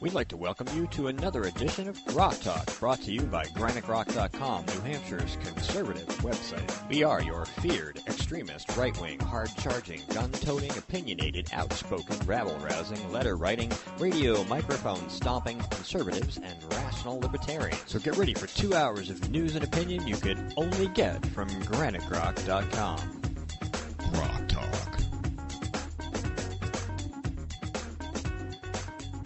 We'd like to welcome you to another edition of Rock Talk, brought to you by GraniteRock.com, New Hampshire's conservative website. We are your feared, extremist, right-wing, hard-charging, gun-toting, opinionated, outspoken, rabble-rousing, letter-writing, radio microphone-stomping conservatives and rational libertarians. So get ready for 2 hours of news and opinion you could only get from GraniteRock.com. Rock Talk.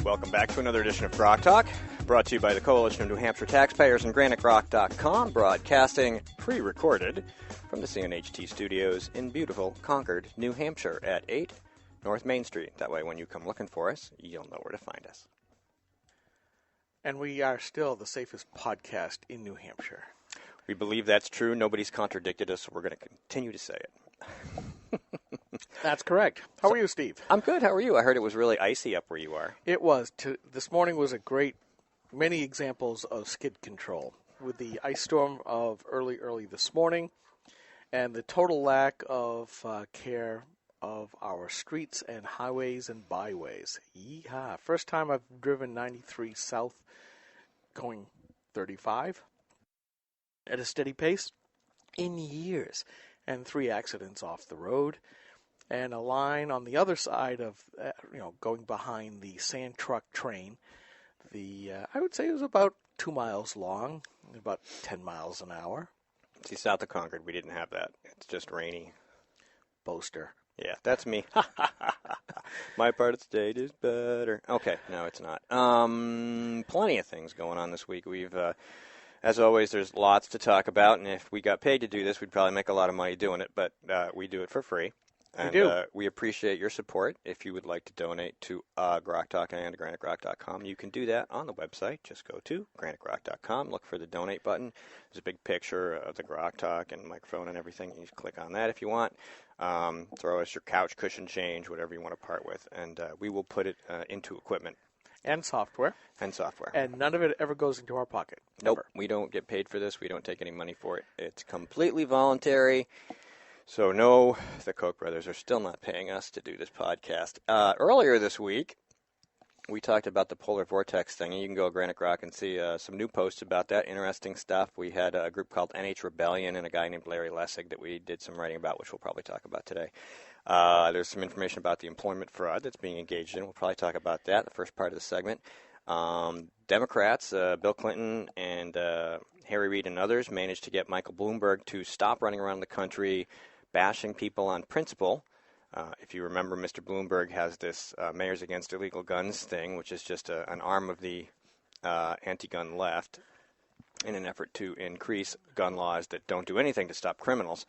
Welcome back to another edition of Rock Talk, brought to you by the Coalition of New Hampshire Taxpayers and GraniteRock.com, broadcasting pre-recorded from the CNHT studios in beautiful Concord, New Hampshire at 8 North Main Street. That way when you come looking for us, you'll know where to find us. And we are still the safest podcast in New Hampshire. We believe that's true. Nobody's contradicted us, so we're going to continue to say it. That's correct. How are you, Steve? I'm good. How are you? I heard it was really icy up where you are. It was. This morning was a great, many examples of skid control with the ice storm of early this morning and the total lack of care of our streets and highways and byways. Yeehaw. First time I've driven 93 south going 35 at a steady pace in years. And 3 accidents off the road, and a line on the other side of, going behind the sand truck train. I would say it was about 2 miles long, about 10 miles an hour. See, south of Concord, we didn't have that. It's just rainy. Boaster. Yeah, that's me. My part of the state is better. Okay, no, it's not. Plenty of things going on this week. We've... As always, there's lots to talk about, and if we got paid to do this, we'd probably make a lot of money doing it, but we do it for free. And, we do. We appreciate your support. If you would like to donate to Rock Talk and GraniteRock.com, you can do that on the website. Just go to GraniteRock.com, look for the donate button. There's a big picture of the Rock Talk and microphone and everything. You can click on that if you want. Throw us your couch cushion change, whatever you want to part with, and we will put it into equipment. And software. And none of it ever goes into our pocket. Nope. Ever. We don't get paid for this. We don't take any money for it. It's completely voluntary. So, no, the Koch brothers are still not paying us to do this podcast. Earlier this week, we talked about the polar vortex thing. And you can go to Granite Rock and see some new posts about that. Interesting stuff. We had a group called NH Rebellion and a guy named Larry Lessig that we did some writing about, which we'll probably talk about today. There's some information about the employment fraud that's being engaged in. We'll probably talk about that in the first part of the segment. Democrats, Bill Clinton and Harry Reid and others, managed to get Michael Bloomberg to stop running around the country bashing people on principle. If you remember, Mr. Bloomberg has this Mayors Against Illegal Guns thing, which is just an arm of the anti-gun left in an effort to increase gun laws that don't do anything to stop criminals.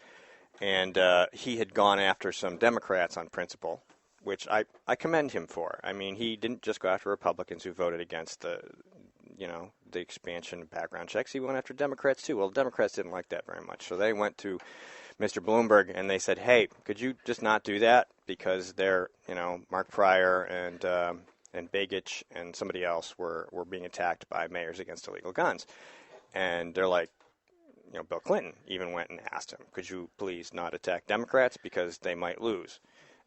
And he had gone after some Democrats on principle, which I commend him for. I mean, he didn't just go after Republicans who voted against the expansion of background checks. He went after Democrats, too. Well, the Democrats didn't like that very much. So they went to Mr. Bloomberg and they said, hey, could you just not do that? Because they're, Mark Pryor and Begich and somebody else were being attacked by Mayors Against Illegal Guns. And they're like, Bill Clinton even went and asked him, could you please not attack Democrats because they might lose?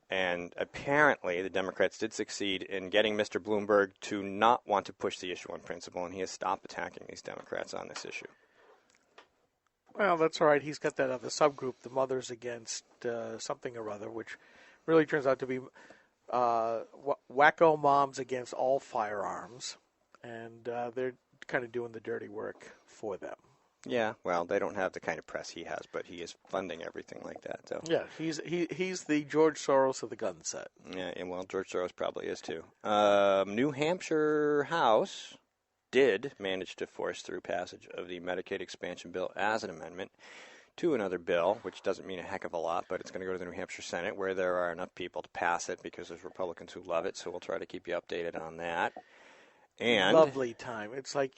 And apparently the Democrats did succeed in getting Mr. Bloomberg to not want to push the issue on principle, and he has stopped attacking these Democrats on this issue. Well, that's all right. He's got that other subgroup, the Mothers Against something or other, which really turns out to be wacko moms against all firearms, and they're kind of doing the dirty work for them. Yeah, well, they don't have the kind of press he has, but he is funding everything like that. So yeah, he's the George Soros of the gun set. Yeah, and well, George Soros probably is too. New Hampshire House did manage to force through passage of the Medicaid expansion bill as an amendment to another bill, which doesn't mean a heck of a lot, but it's going to go to the New Hampshire Senate, where there are enough people to pass it because there's Republicans who love it. So we'll try to keep you updated on that. And lovely time. It's like,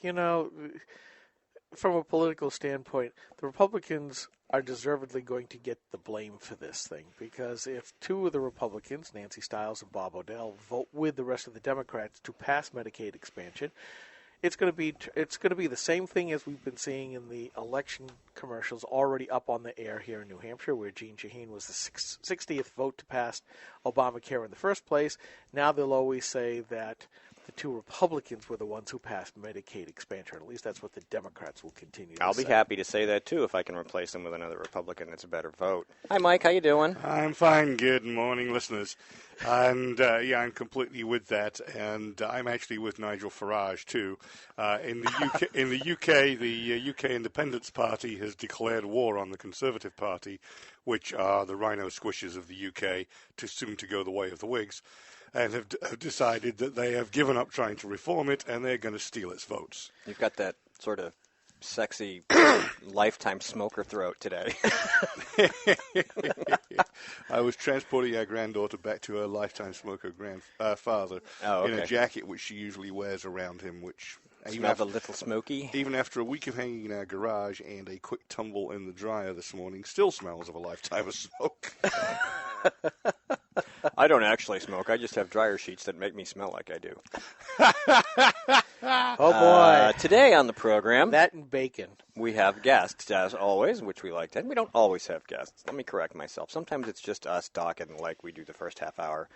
from a political standpoint, the Republicans are deservedly going to get the blame for this thing, because if 2 of the Republicans, Nancy Stiles and Bob Odell, vote with the rest of the Democrats to pass Medicaid expansion, it's going to be the same thing as we've been seeing in the election commercials already up on the air here in New Hampshire, where Jeanne Shaheen was the 60th vote to pass Obamacare in the first place. Now they'll always say that the two Republicans were the ones who passed Medicaid expansion. At least that's what the Democrats will continue to I'll say. be happy to say that, too, if I can replace them with another Republican that's a better vote. Hi, Mike. How you doing? I'm fine. Good morning, listeners. And, I'm completely with that. And I'm actually with Nigel Farage, too. In the UK, the UK Independence Party has declared war on the Conservative Party, which are the rhino squishers of the UK, too soon to go the way of the Whigs, and have decided that they have given up trying to reform it, and they're going to steal its votes. You've got that sort of sexy lifetime smoker throat today. I was transporting our granddaughter back to her lifetime smoker grandfather in a jacket which she usually wears around him, which... Smelled a little smoky. Even after a week of hanging in our garage and a quick tumble in the dryer this morning, still smells of a lifetime of smoke. I don't actually smoke. I just have dryer sheets that make me smell like I do. Oh, boy. Today on the program, That and bacon. we have guests, as always, which we like to. And we don't always have guests. Let me correct myself. Sometimes it's just us talking like we do the first half hour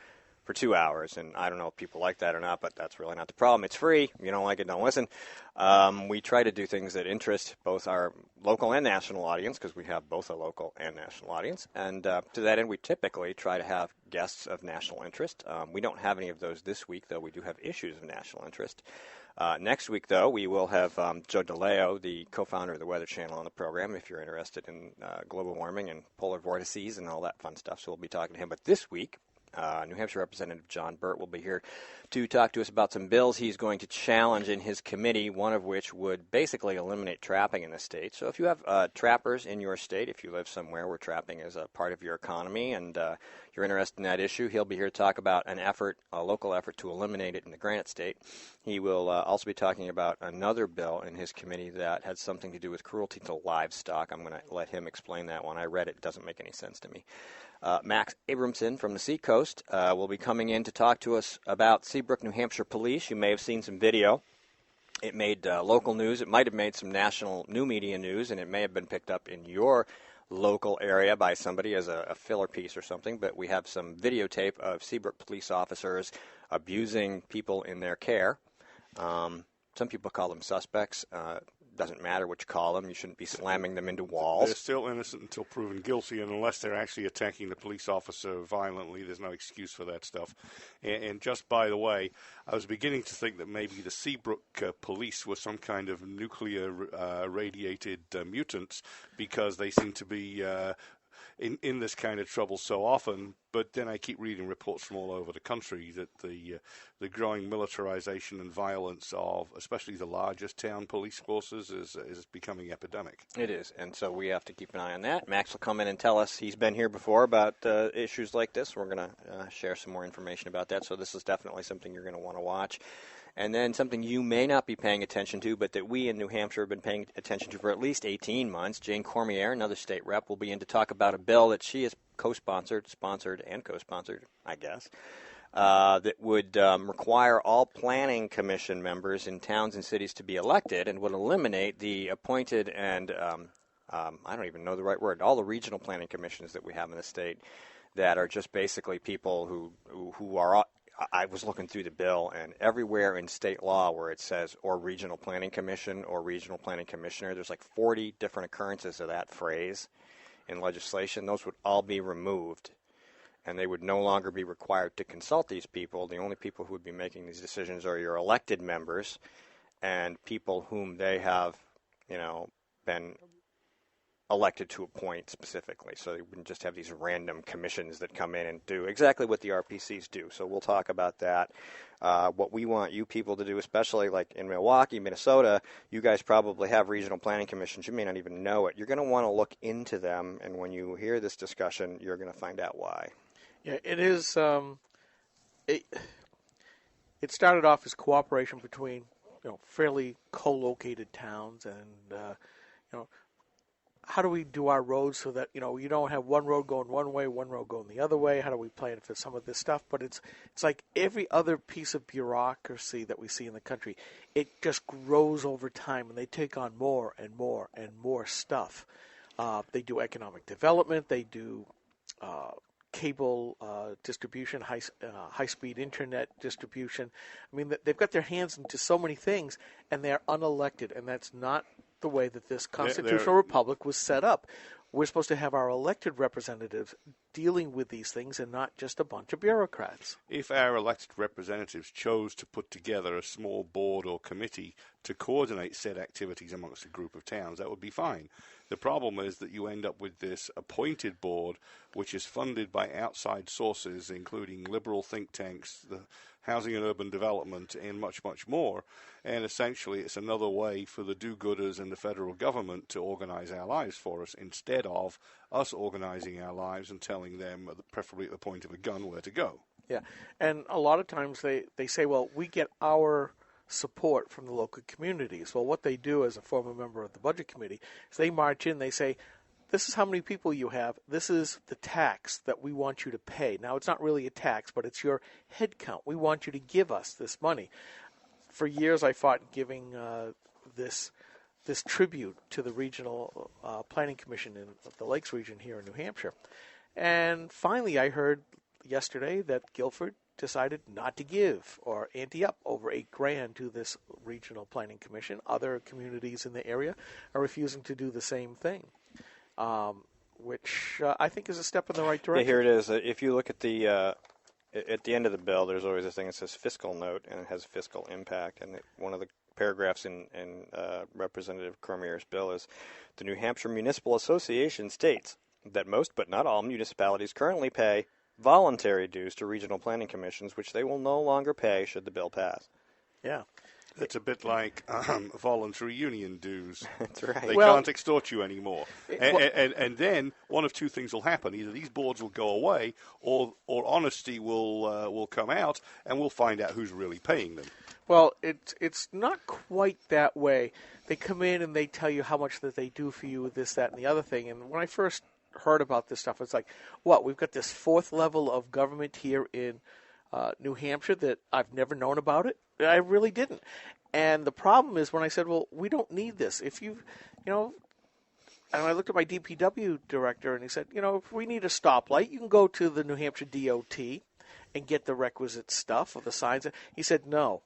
for 2 hours. And I don't know if people like that or not, but that's really not the problem. It's free. If you don't like it, don't listen. We try to do things that interest both our local and national audience, because we have both a local and national audience. And to that end, we typically try to have guests of national interest. We don't have any of those this week, though we do have issues of national interest. Next week, though, we will have Joe DeLeo, the co-founder of the Weather Channel, on the program if you're interested in global warming and polar vortices and all that fun stuff. So we'll be talking to him. But this week, New Hampshire Representative John Burt will be here to talk to us about some bills he's going to challenge in his committee, one of which would basically eliminate trapping in the state. So if you have trappers in your state, if you live somewhere where trapping is a part of your economy and you're interested in that issue, he'll be here to talk about a local effort to eliminate it in the Granite State. He will also be talking about another bill in his committee that had something to do with cruelty to livestock. I'm going to let him explain that one. I read it. It doesn't make any sense to me. Max Abramson from the Seacoast will be coming in to talk to us about Seabrook, New Hampshire police. You may have seen some video. It made local news. It might have made some national new media news, and it may have been picked up in your local area by somebody as a filler piece or something. But we have some videotape of Seabrook police officers abusing people in their care. Some people call them suspects. Doesn't matter what you call them. You shouldn't be slamming them into walls. They're still innocent until proven guilty, and unless they're actually attacking the police officer violently, there's no excuse for that stuff. And just by the way, I was beginning to think that maybe the Seabrook police were some kind of nuclear radiated mutants, because they seem to be in this kind of trouble so often. But then I keep reading reports from all over the country that the growing militarization and violence of especially the largest town police forces is becoming epidemic. It is, and so we have to keep an eye on that. Max will come in and tell us. He's been here before about issues like this. We're going to share some more information about that, so this is definitely something you're going to want to watch. And then something you may not be paying attention to, but that we in New Hampshire have been paying attention to for at least 18 months. Jane Cormier, another state rep, will be in to talk about a bill that she has co-sponsored, I guess, that would require all planning commission members in towns and cities to be elected, and would eliminate the appointed and, I don't even know the right word, all the regional planning commissions that we have in the state that are just basically people who are... I was looking through the bill, and everywhere in state law where it says or regional planning commission or regional planning commissioner, there's like 40 different occurrences of that phrase in legislation. Those would all be removed, and they would no longer be required to consult these people. The only people who would be making these decisions are your elected members and people whom they have, been elected to appoint specifically. So they wouldn't just have these random commissions that come in and do exactly what the RPCs do. So we'll talk about that. What we want you people to do, especially like in Milwaukee, Minnesota, you guys probably have regional planning commissions. You may not even know it. You're going to want to look into them, and when you hear this discussion, you're going to find out why. Yeah, it is. It started off as cooperation between fairly co-located towns, and how do we do our roads so that you don't have one road going one way, one road going the other way? How do we plan for some of this stuff? But it's like every other piece of bureaucracy that we see in the country. It just grows over time, and they take on more and more and more stuff. They do economic development. They do cable distribution, high-speed internet distribution. I mean, they've got their hands into so many things, and they're unelected, and that's not the way that this constitutional republic was set up. We're supposed to have our elected representatives dealing with these things and not just a bunch of bureaucrats. If our elected representatives chose to put together a small board or committee to coordinate said activities amongst a group of towns, that would be fine. The problem is that you end up with this appointed board, which is funded by outside sources, including liberal think tanks, the Housing and Urban Development, and much, much more. And essentially, it's another way for the do-gooders and the federal government to organize our lives for us, instead of us organizing our lives and telling them, preferably at the point of a gun, where to go. Yeah, and a lot of times they say, well, we get our support from the local communities. Well, what they do as a former member of the Budget Committee is they march in, they say, this is how many people you have. This is the tax that we want you to pay. Now, it's not really a tax, but it's your head count. We want you to give us this money. For years, I fought giving this tribute to the Regional Planning Commission in the Lakes region here in New Hampshire. And finally, I heard yesterday that Guilford decided not to give or ante up over $8,000 to this Regional Planning Commission. Other communities in the area are refusing to do the same thing. Which I think is a step in the right direction. Yeah, here it is. If you look at the end of the bill, there's always a thing that says fiscal note, and it has fiscal impact. And one of the paragraphs in Representative Cormier's bill is, the New Hampshire Municipal Association states that most but not all municipalities currently pay voluntary dues to regional planning commissions, which they will no longer pay should the bill pass. Yeah. It's a bit like voluntary union dues. That's right. They can't extort you anymore. And then one of two things will happen. Either these boards will go away, or honesty will come out, and we'll find out who's really paying them. Well, it's not quite that way. They come in and they tell you how much that they do for you, this, that, and the other thing. And when I first heard about this stuff, it's like, what, we've got this fourth level of government here in New Hampshire that I've never known about it? I really didn't. And the problem is when I said, well, we don't need this. If and I looked at my DPW director and he said, if we need a stoplight, you can go to the New Hampshire DOT and get the requisite stuff or the signs. He said, no.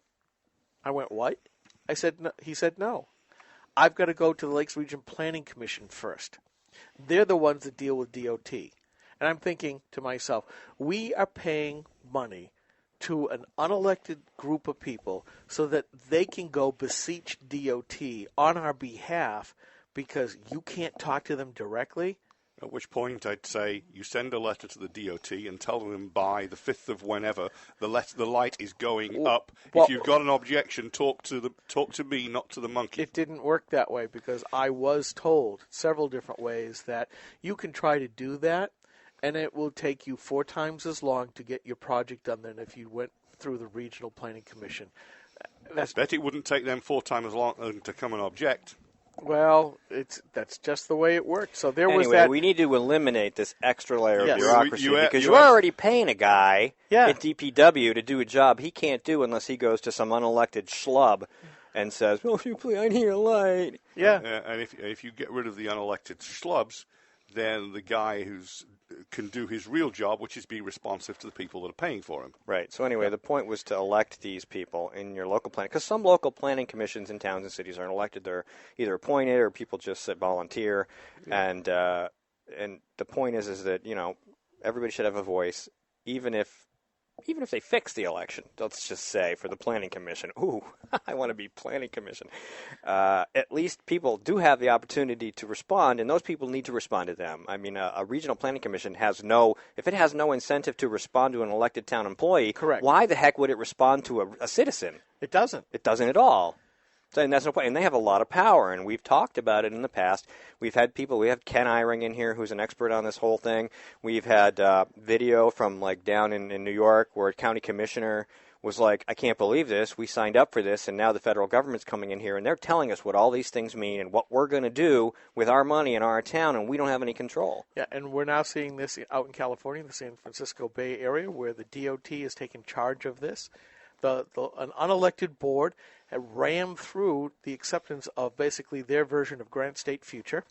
I went, what? I said, no. He said, no. I've got to go to the Lakes Region Planning Commission first. They're the ones that deal with DOT. And I'm thinking to myself, we are paying money to an unelected group of people so that they can go beseech DOT on our behalf because you can't talk to them directly? At which point I'd say you send a letter to the DOT and tell them by the 5th of whenever the light is going up. Well, if you've got an objection, talk to me, not to the monkey. It didn't work that way because I was told several different ways that you can try to do that, and it will take you 4 times as long to get your project done than if you went through the Regional Planning Commission. I bet it wouldn't take them 4 times as long to come and object. Well, that's just the way it worked. So there was anyway, that. we need to eliminate this extra layer of Yes. bureaucracy because you're already paying a guy at DPW to do a job he can't do unless he goes to some unelected schlub and says, well, if you please, I need a light. Yeah. And if you get rid of the unelected schlubs, then the guy can do his real job, which is be responsive to the people that are paying for him. Right. So anyway, the point was to elect these people in your local planning, because some local planning commissions in towns and cities aren't elected. They're either appointed or people just volunteer. Yeah. And the point is that, everybody should have a voice, even if they fix the election, let's just say, for the planning commission. Ooh, I want to be planning commission. At least people do have the opportunity to respond, and those people need to respond to them. I mean, a regional planning commission if it has no incentive to respond to an elected town employee, correct, why the heck would it respond to a citizen? It doesn't. It doesn't at all. And that's no point. And they have a lot of power, and we've talked about it in the past. We have Ken Eyring in here, who's an expert on this whole thing. We've had video from down in New York where a county commissioner was like, I can't believe this. We signed up for this, and now the federal government's coming in here, and they're telling us what all these things mean and what we're going to do with our money in our town, and we don't have any control. Yeah, and we're now seeing this out in California, the San Francisco Bay Area, where the DOT is taking charge of this. An unelected board had rammed through the acceptance of basically their version of Grant State Future,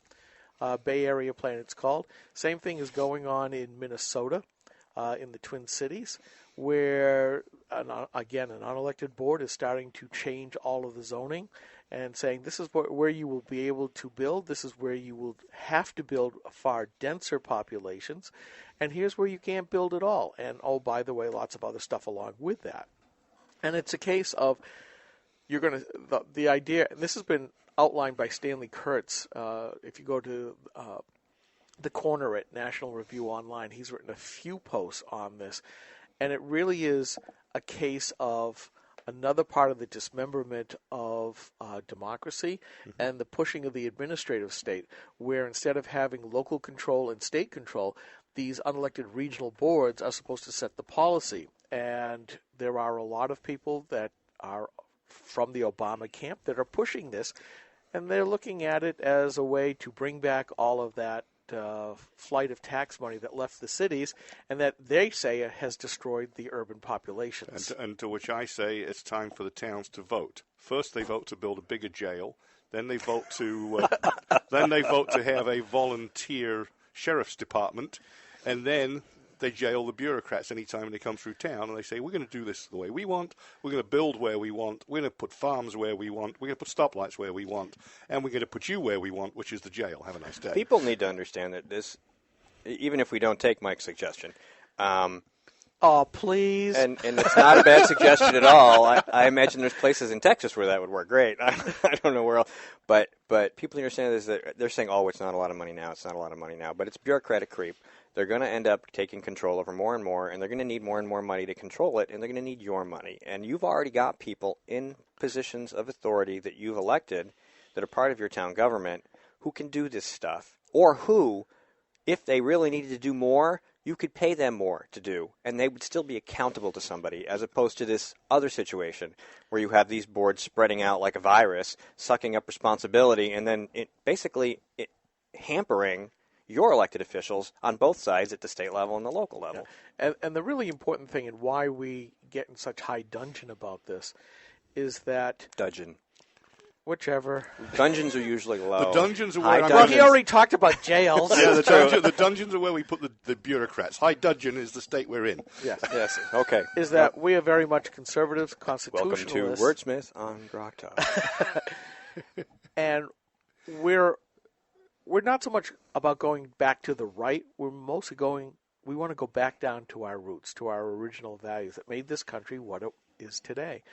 Bay Area Plan it's called. Same thing is going on in Minnesota. in the Twin Cities, where, again, an unelected board is starting to change all of the zoning and saying this is where you will be able to build, this is where you will have to build far denser populations, and here's where you can't build at all. And, oh, by the way, lots of other stuff along with that. And it's a case of you're going to, the idea, and this has been outlined by Stanley Kurtz. If you go to the corner at National Review Online, he's written a few posts on this. And it really is a case of another part of the dismemberment of democracy and the pushing of the administrative state, where instead of having local control and state control, these unelected regional boards are supposed to set the policy. And there are a lot of people that are from the Obama camp that are pushing this, and they're looking at it as a way to bring back all of that flight of tax money that left the cities, and that they say has destroyed the urban populations. And to which I say it's time for the towns to vote. First, they vote to build a bigger jail. Then they vote to have a volunteer sheriff's department, and then they jail the bureaucrats anytime they come through town, and they say, we're going to do this the way we want, we're going to build where we want, we're going to put farms where we want, we're going to put stoplights where we want, and we're going to put you where we want, which is the jail. Have a nice day. People need to understand that this, even if we don't take Mike's suggestion, oh, please. And it's not a bad suggestion at all. I imagine there's places in Texas where that would work great. I don't know where else. But people understand this, that they're saying, oh, it's not a lot of money now, it's not a lot of money now. But it's bureaucratic creep. They're going to end up taking control over more and more, and they're going to need more and more money to control it, and they're going to need your money. And you've already got people in positions of authority that you've elected that are part of your town government who can do this stuff, or who, if they really needed to do more, you could pay them more to do, and they would still be accountable to somebody, as opposed to this other situation where you have these boards spreading out like a virus, sucking up responsibility, and then basically hampering your elected officials on both sides at the state level and the local level. Yeah. And the really important thing, and why we get in such high dudgeon about this, is that... Dudgeon. Whichever. Dungeons are usually low. The dungeons are High where Well, he already talked about jails. Yeah, the dungeons are where we put the bureaucrats. High dudgeon is the state we're in. Yes. Yes. Okay. Is that we are very much conservatives, constitutionalists. Welcome to Wordsmith on Grok Talk. And we're not so much about going back to the right. We're mostly we want to go back down to our roots, to our original values that made this country what it is today.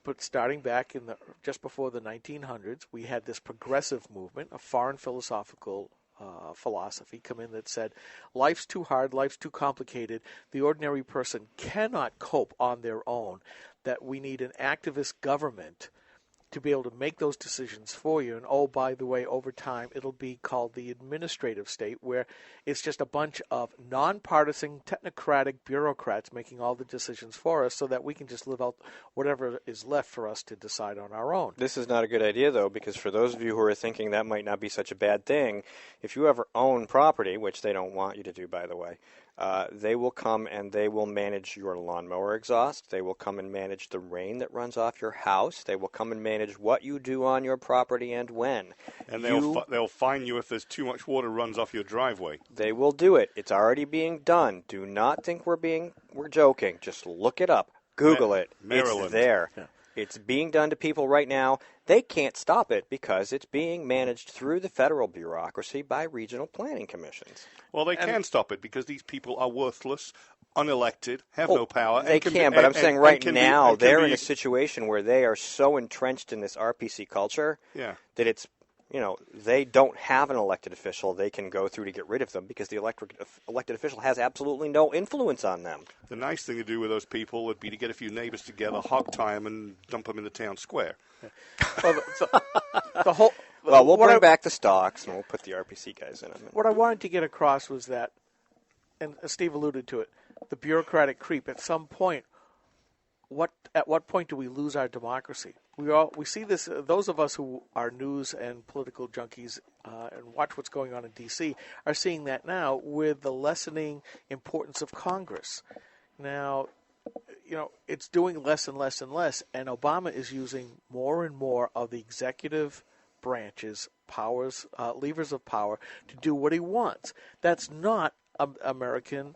But starting back in just before the 1900s, we had this progressive movement, a foreign philosophical philosophy come in that said, life's too hard, life's too complicated, the ordinary person cannot cope on their own, that we need an activist government to be able to make those decisions for you. And, oh, by the way, over time, it'll be called the administrative state, where it's just a bunch of nonpartisan, technocratic bureaucrats making all the decisions for us so that we can just live out whatever is left for us to decide on our own. This is not a good idea, though, because for those of you who are thinking that might not be such a bad thing, if you ever own property, which they don't want you to do, by the way, they will come and they will manage your lawnmower exhaust. They will come and manage the rain that runs off your house. They will come and manage what you do on your property and when. And they'll fine you if there's too much water runs off your driveway. They will do it. It's already being done. Do not think we're joking. Just look it up. Google it. Maryland. It's there. Yeah. It's being done to people right now. They can't stop it because it's being managed through the federal bureaucracy by regional planning commissions. Well, they can stop it because these people are worthless, unelected, have no power. They can, but I'm saying right now they're in a situation where they are so entrenched in this RPC culture that it's, they don't have an elected official they can go through to get rid of them because the elected official has absolutely no influence on them. The nice thing to do with those people would be to get a few neighbors together, hog tie them, and dump them in the town square. Well, we'll bring back the stocks and we'll put the RPC guys in them. What I wanted to get across was that, and Steve alluded to it, the bureaucratic creep. At some point, at what point do we lose our democracy? We see this. Those of us who are news and political junkies and watch what's going on in D.C. are seeing that now with the lessening importance of Congress. Now, it's doing less and less and less, and Obama is using more and more of the executive branch's powers, levers of power, to do what he wants. That's not American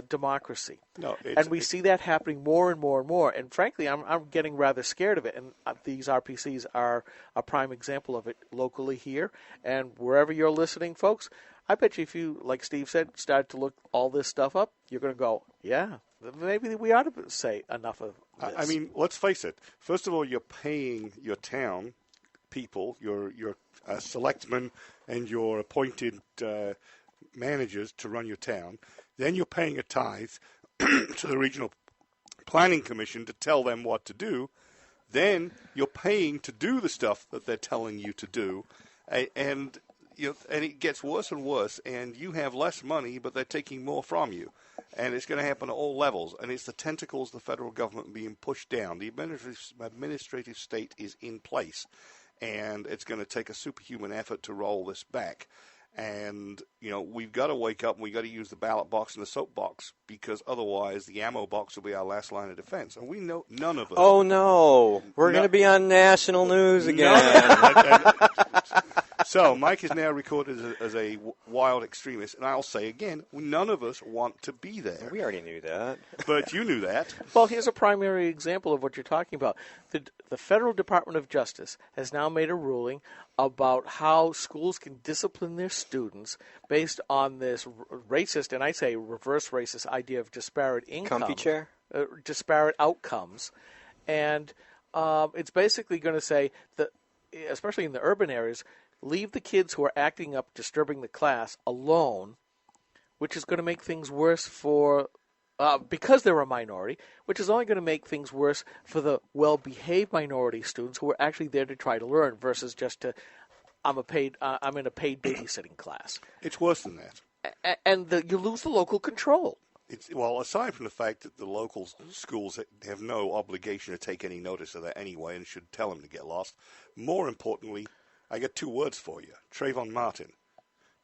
democracy. No, and we see that happening more and more and more. And frankly, I'm getting rather scared of it. And these RPCs are a prime example of it locally here. And wherever you're listening, folks, I bet you if you, like Steve said, start to look all this stuff up, you're going to go, yeah, maybe we ought to say enough of this. I mean, let's face it. First of all, you're paying your town people, your selectmen and your appointed managers to run your town. Then you're paying a tithe to the Regional Planning Commission to tell them what to do. Then you're paying to do the stuff that they're telling you to do. And it gets worse and worse, and you have less money, but they're taking more from you. And it's going to happen at all levels. And it's the tentacles of the federal government being pushed down. The administrative state is in place, and it's going to take a superhuman effort to roll this back. And, we've got to wake up and we've got to use the ballot box and the soapbox, because otherwise the ammo box will be our last line of defense. And we know none of us. Oh, no. We're going to be on national news again. So Mike is now recorded as a wild extremist. And I'll say again, none of us want to be there. We already knew that. But you knew that. Well, here's a primary example of what you're talking about. The Federal Department of Justice has now made a ruling about how schools can discipline their students based on this racist, and I say reverse racist, idea of disparate income. Comfy chair? Disparate outcomes. And it's basically going to say that, especially in the urban areas, leave the kids who are acting up, disturbing the class, alone, which is going to make things worse for, because they're a minority, which is only going to make things worse for the well-behaved minority students who are actually there to try to learn versus just to, I'm in a paid babysitting class. It's worse than that. And you lose the local control. Well, aside from the fact that the local schools have no obligation to take any notice of that anyway and should tell them to get lost, more importantly, I got two words for you. Trayvon Martin.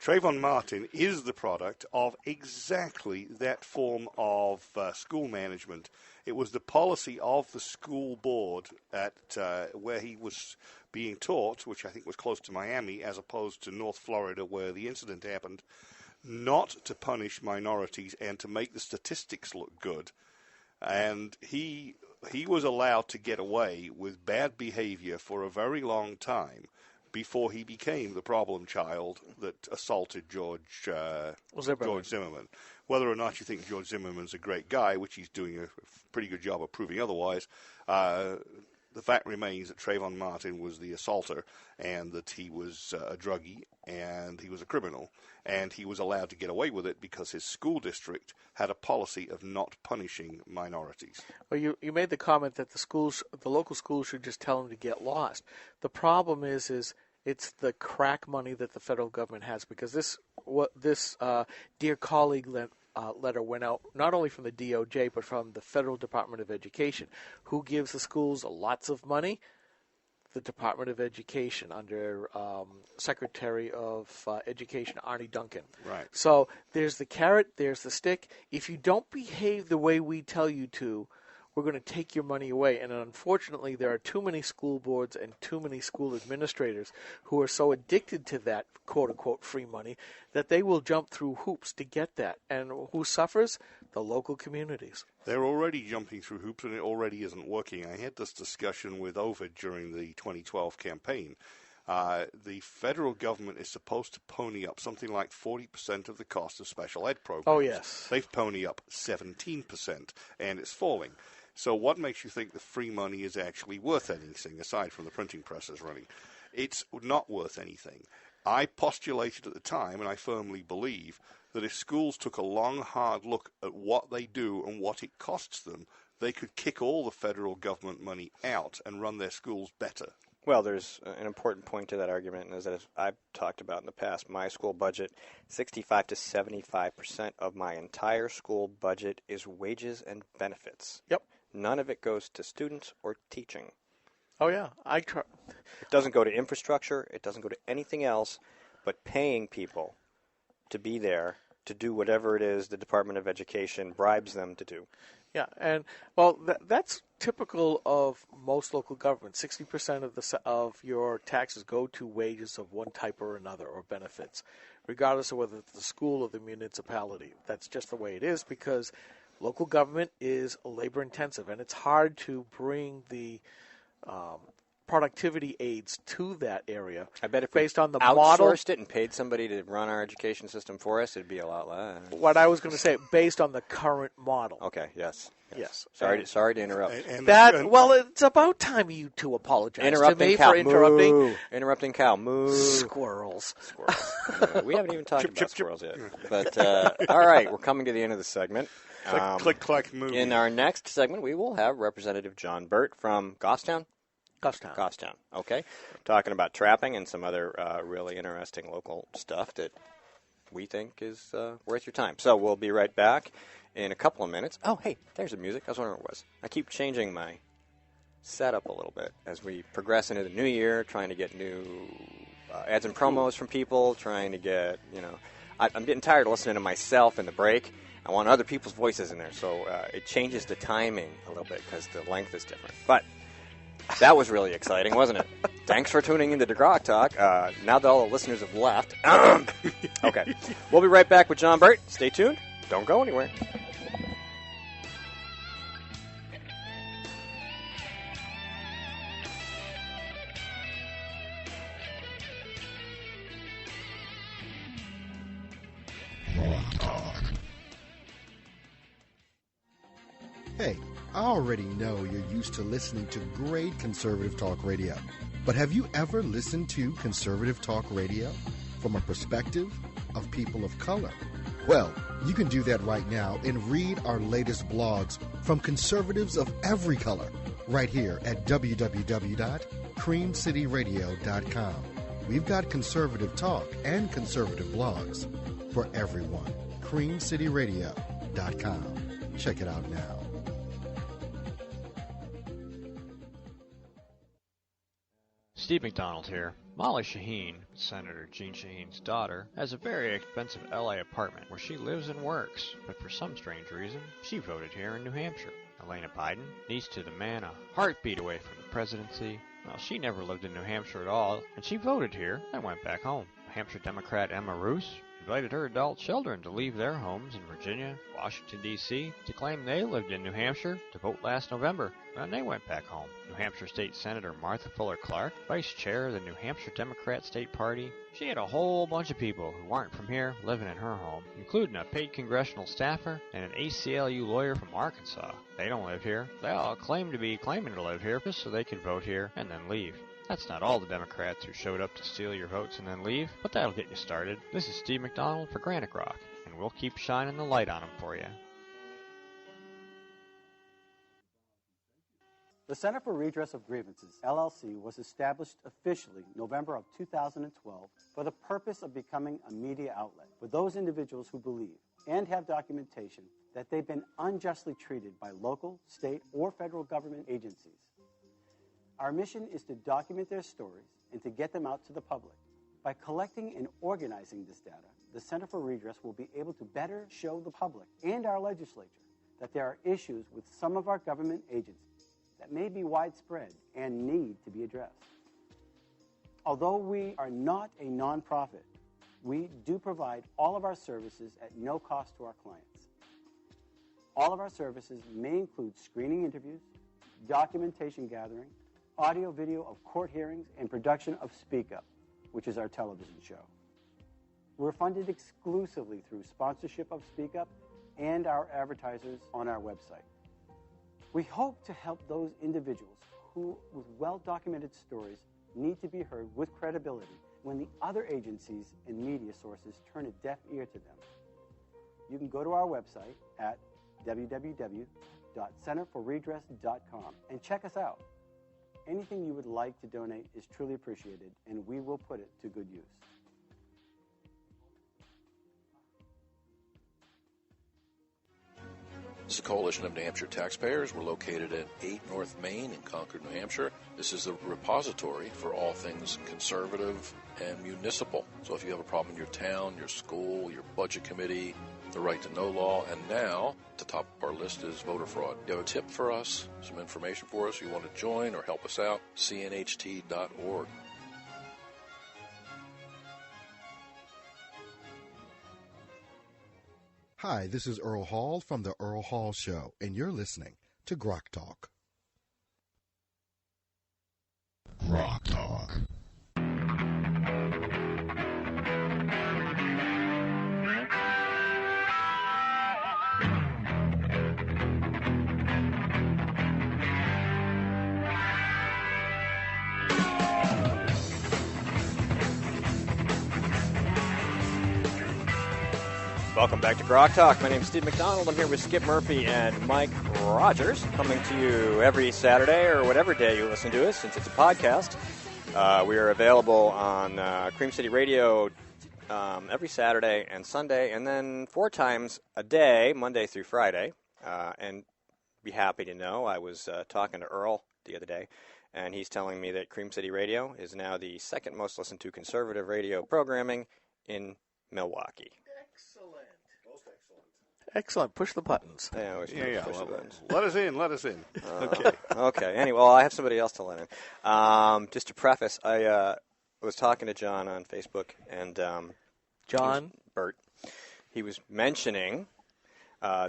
Trayvon Martin is the product of exactly that form of school management. It was the policy of the school board at where he was being taught, which I think was close to Miami, as opposed to North Florida where the incident happened, not to punish minorities and to make the statistics look good. And he was allowed to get away with bad behavior for a very long time before he became the problem child that assaulted George Zimmerman. Whether or not you think George Zimmerman's a great guy, which he's doing a pretty good job of proving otherwise, the fact remains that Trayvon Martin was the assaulter and that he was a druggie and he was a criminal. And he was allowed to get away with it because his school district had a policy of not punishing minorities. Well, you made the comment that the local schools should just tell them to get lost. The problem is it's the crack money that the federal government has, because this dear colleague letter went out not only from the DOJ but from the Federal Department of Education, who gives the schools lots of money. The Department of Education under Secretary of Education Arnie Duncan. Right. So there's the carrot, there's the stick. If you don't behave the way we tell you to, we're going to take your money away. And unfortunately, there are too many school boards and too many school administrators who are so addicted to that quote-unquote free money that they will jump through hoops to get that. And who suffers? The local communities. They're already jumping through hoops, and it already isn't working. I had this discussion with Ovid during the 2012 campaign. The federal government is supposed to pony up something like 40% of the cost of special ed programs. Oh, yes. They've pony up 17%, and it's falling. So what makes you think the free money is actually worth anything, aside from the printing presses running? It's not worth anything. I postulated at the time, and I firmly believe, that if schools took a long, hard look at what they do and what it costs them, they could kick all the federal government money out and run their schools better. Well, there's an important point to that argument, and as I've talked about in the past, my school budget, 65 to 75% of my entire school budget is wages and benefits. Yep. None of it goes to students or teaching. Oh, yeah. It doesn't go to infrastructure. It doesn't go to anything else but paying people to be there to do whatever it is the Department of Education bribes them to do. Yeah, and well, that's typical of most local governments. 60% of your taxes go to wages of one type or another, or benefits, regardless of whether it's the school or the municipality. That's just the way it is because local government is labor intensive, and it's hard to bring the productivity aids to that area. I bet if based we on the outsourced model, it and paid somebody to run our education system for us, it'd be a lot less. what I was going to say, based on the current model. Okay, yes. Yes. Sorry to interrupt. Well, it's about time you two apologize Interrupting to me cow. for interrupting. Moo. Interrupting cow. Moo. Squirrels. We haven't even talked about squirrels yet. But, all right, we're coming to the end of the segment. Click, clack, moo. In our next segment, we will have Representative John Burt from Goffstown. Goffstown. Okay. Talking about trapping and some other really interesting local stuff that we think is worth your time. So we'll be right back in a couple of minutes. Oh, hey, there's the music. I was wondering what it was. I keep changing my setup a little bit as we progress into the new year, trying to get new ads and promos from people, trying to get, I'm getting tired of listening to myself in the break. I want other people's voices in there, so it changes the timing a little bit because the length is different. But that was really exciting, wasn't it? Thanks for tuning into Grok Talk. Now that all the listeners have left. Okay. We'll be right back with John Burt. Stay tuned. Don't go anywhere. Hey, I already know you're used to listening to great conservative talk radio. But have you ever listened to conservative talk radio from a perspective of people of color? Well, you can do that right now and read our latest blogs from conservatives of every color right here at www.creamcityradio.com. We've got conservative talk and conservative blogs for everyone. creamcityradio.com. Check it out now. Steve McDonald here. Molly Shaheen, Senator Jean Shaheen's daughter, has a very expensive LA apartment where she lives and works, but for some strange reason, she voted here in New Hampshire. Elena Biden, niece to the man a heartbeat away from the presidency, well, she never lived in New Hampshire at all, and she voted here and went back home. New Hampshire Democrat Emma Roos invited her adult children to leave their homes in Virginia, Washington, D.C. to claim they lived in New Hampshire to vote last November, and they went back home. New Hampshire State Senator Martha Fuller Clark, vice chair of the New Hampshire Democrat State Party, she had a whole bunch of people who aren't from here living in her home, including a paid congressional staffer and an ACLU lawyer from Arkansas. They don't live here. They all claim to be claiming to live here just so they could vote here and then leave. That's not all the Democrats who showed up to steal your votes and then leave, but that'll get you started. This is Steve McDonald for Granite Rock, and we'll keep shining the light on them for you. The Center for Redress of Grievances, LLC, was established officially November of 2012 for the purpose of becoming a media outlet for those individuals who believe and have documentation that they've been unjustly treated by local, state, or federal government agencies. Our mission is to document their stories and to get them out to the public. By collecting and organizing this data, the Center for Redress will be able to better show the public and our legislature that there are issues with some of our government agencies that may be widespread and need to be addressed. Although we are not a nonprofit, we do provide all of our services at no cost to our clients. All of our services may include screening interviews, documentation gathering, audio-video of court hearings, and production of Speak Up, which is our television show. We're funded exclusively through sponsorship of Speak Up and our advertisers on our website. We hope to help those individuals who, with well-documented stories, need to be heard with credibility when the other agencies and media sources turn a deaf ear to them. You can go to our website at www.centerforredress.com and check us out. Anything you would like to donate is truly appreciated, and we will put it to good use. This is a coalition of New Hampshire taxpayers. We're located at 8 North Main in Concord, New Hampshire. This is a repository for all things conservative and municipal. So if you have a problem in your town, your school, your budget committee, the right to know law, and now, at the top of our list is voter fraud. You have a tip for us, some information for us, you want to join or help us out, cnht.org. Hi, this is Earl Hall from The Earl Hall Show, and you're listening to Grok Talk. Grok Talk. Welcome back to Grok Talk. My name is Steve McDonald. I'm here with Skip Murphy and Mike Rogers, coming to you every Saturday or whatever day you listen to us, since it's a podcast. We are available on Cream City Radio every Saturday and Sunday, and then 4 times a day, Monday through Friday. And be happy to know, I was talking to Earl the other day, and he's telling me that Cream City Radio is now the second most listened to conservative radio programming in Milwaukee. Excellent. Push the buttons. Yeah. Push the buttons. Let us in. Okay. Okay. Anyway, well, I have somebody else to let in. Just to preface, I was talking to John on Facebook, and John? Burt. He was mentioning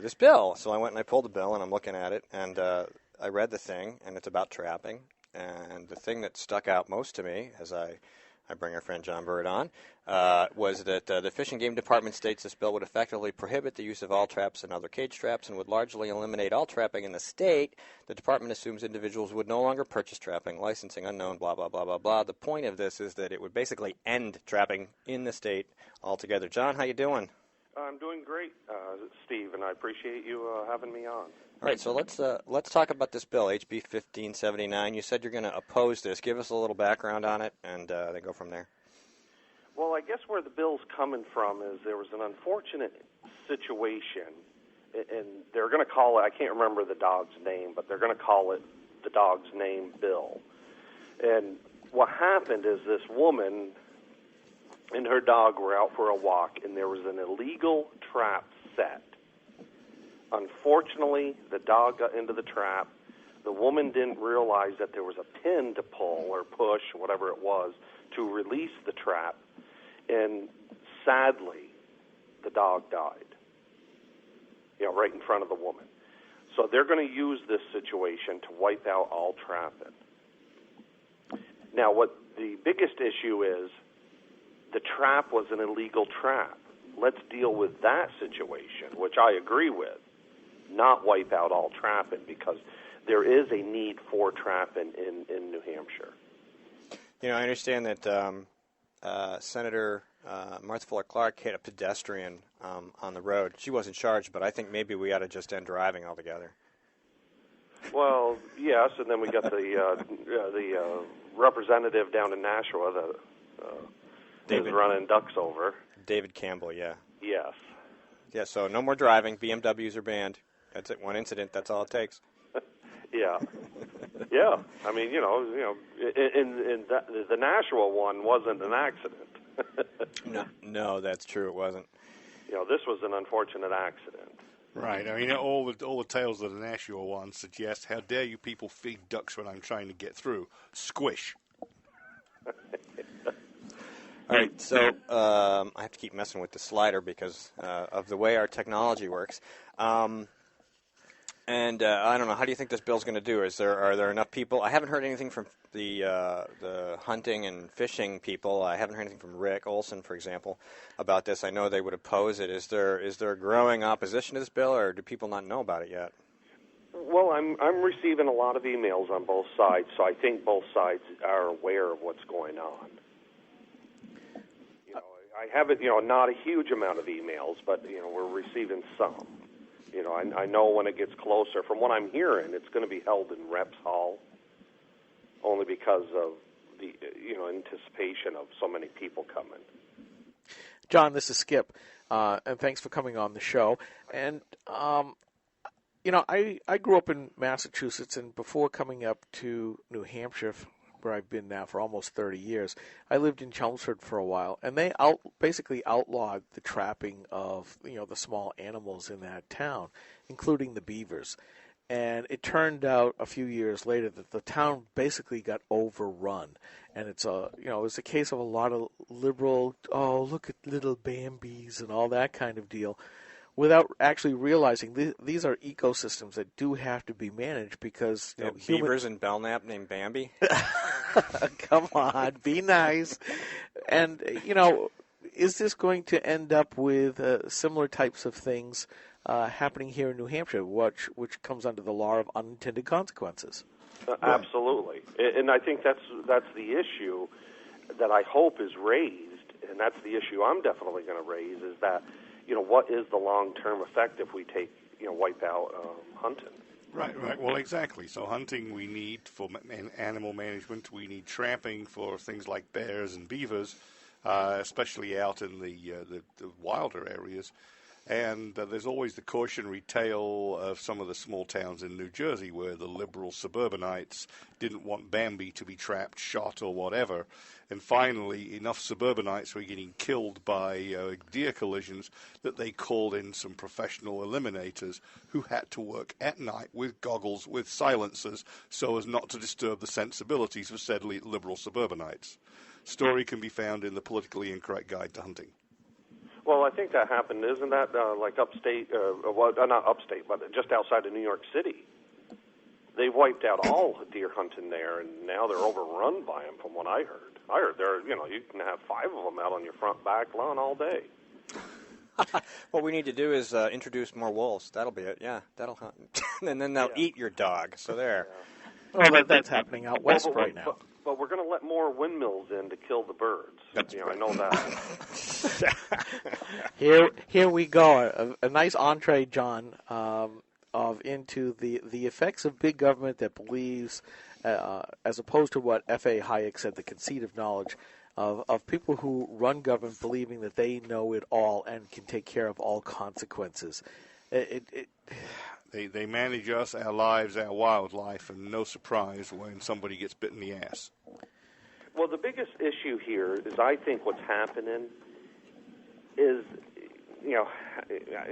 this bill. So I went and I pulled the bill, and I'm looking at it, and I read the thing, and it's about trapping. And the thing that stuck out most to me, as I bring our friend John Burt on, was that the Fish and Game Department states this bill would effectively prohibit the use of all traps and other cage traps and would largely eliminate all trapping in the state. The department assumes individuals would no longer purchase trapping, licensing unknown, blah, blah, blah, blah, blah. The point of this is that it would basically end trapping in the state altogether. John, how you doing? I'm doing great, Steve, and I appreciate you having me on. All right, so let's talk about this bill, HB 1579. You said you're going to oppose this. Give us a little background on it, and then go from there. Well, I guess where the bill's coming from is there was an unfortunate situation, and they're going to call it, I can't remember the dog's name, but they're going to call it the dog's name Bill. And what happened is this woman and her dog were out for a walk, and there was an illegal trap set. Unfortunately, the dog got into the trap. The woman didn't realize that there was a pin to pull or push, whatever it was, to release the trap. And sadly, the dog died, right in front of the woman. So they're going to use this situation to wipe out all trapping. Now, what the biggest issue is, the trap was an illegal trap. Let's deal with that situation, which I agree with. Not wipe out all trapping, because there is a need for trapping in New Hampshire. I understand that Senator Martha Fuller Clark hit a pedestrian on the road. She wasn't charged, but I think maybe we ought to just end driving altogether. Well, yes, and then we got the representative down in Nashua that is running ducks over. David Campbell, yeah. Yes. Yeah, so no more driving. BMWs are banned. That's it. One incident. That's all it takes. Yeah. Yeah. I mean, in the Nashua one wasn't an accident. No, that's true. It wasn't. This was an unfortunate accident. Right. I mean, all the tales of the Nashua one suggest, how dare you people feed ducks when I'm trying to get through? Squish. All right, so I have to keep messing with the slider because of the way our technology works. And I don't know, how do you think this bill's going to do? Are there enough people? I haven't heard anything from the hunting and fishing people. I haven't heard anything from Rick Olson, for example, about this. I know they would oppose it. Is there growing opposition to this bill, or do people not know about it yet? Well, I'm receiving a lot of emails on both sides, so I think both sides are aware of what's going on. I haven't, not a huge amount of emails, but, we're receiving some. I know when it gets closer, from what I'm hearing, it's going to be held in Reps Hall, only because of the, anticipation of so many people coming. John, this is Skip, and thanks for coming on the show. And, I grew up in Massachusetts, and before coming up to New Hampshire where I've been now for almost 30 years. I lived in Chelmsford for a while, and they basically outlawed the trapping of the small animals in that town, including the beavers. And it turned out a few years later that the town basically got overrun, and it's a case of a lot of liberal, oh, look at little Bambis and all that kind of deal, without actually realizing these are ecosystems that do have to be managed because beavers in Belknap named Bambi. Come on, be nice. And is this going to end up with similar types of things happening here in New Hampshire, which comes under the law of unintended consequences? Absolutely, and I think that's the issue that I hope is raised, and that's the issue I'm definitely going to raise, is that what is the long-term effect if we wipe out hunting? Right. Well, exactly. So hunting we need for animal management. We need trapping for things like bears and beavers, especially out in the wilder areas. And there's always the cautionary tale of some of the small towns in New Jersey where the liberal suburbanites didn't want Bambi to be trapped, shot, or whatever. And finally, enough suburbanites were getting killed by deer collisions that they called in some professional eliminators who had to work at night with goggles, with silencers, so as not to disturb the sensibilities of said liberal suburbanites. Story can be found in the Politically Incorrect Guide to Hunting. Well, I think that happened, isn't that like upstate, not upstate, but just outside of New York City? They wiped out all deer hunting there, and now they're overrun by them, from what I heard. I heard you can have 5 of them out on your front back lawn all day. What we need to do is introduce more wolves. That'll be it. Yeah, that'll hunt. And then they'll eat your dog. So there. Yeah. Well, that's happening out west right now. But we're going to let more windmills in to kill the birds. I know that. Here we go. A nice entree, John, into the effects of big government that believes, as opposed to what F.A. Hayek said, the conceit of knowledge, of people who run government believing that they know it all and can take care of all consequences. They manage us, our lives, our wildlife, and no surprise when somebody gets bit in the ass. Well, the biggest issue here is, I think what's happening is,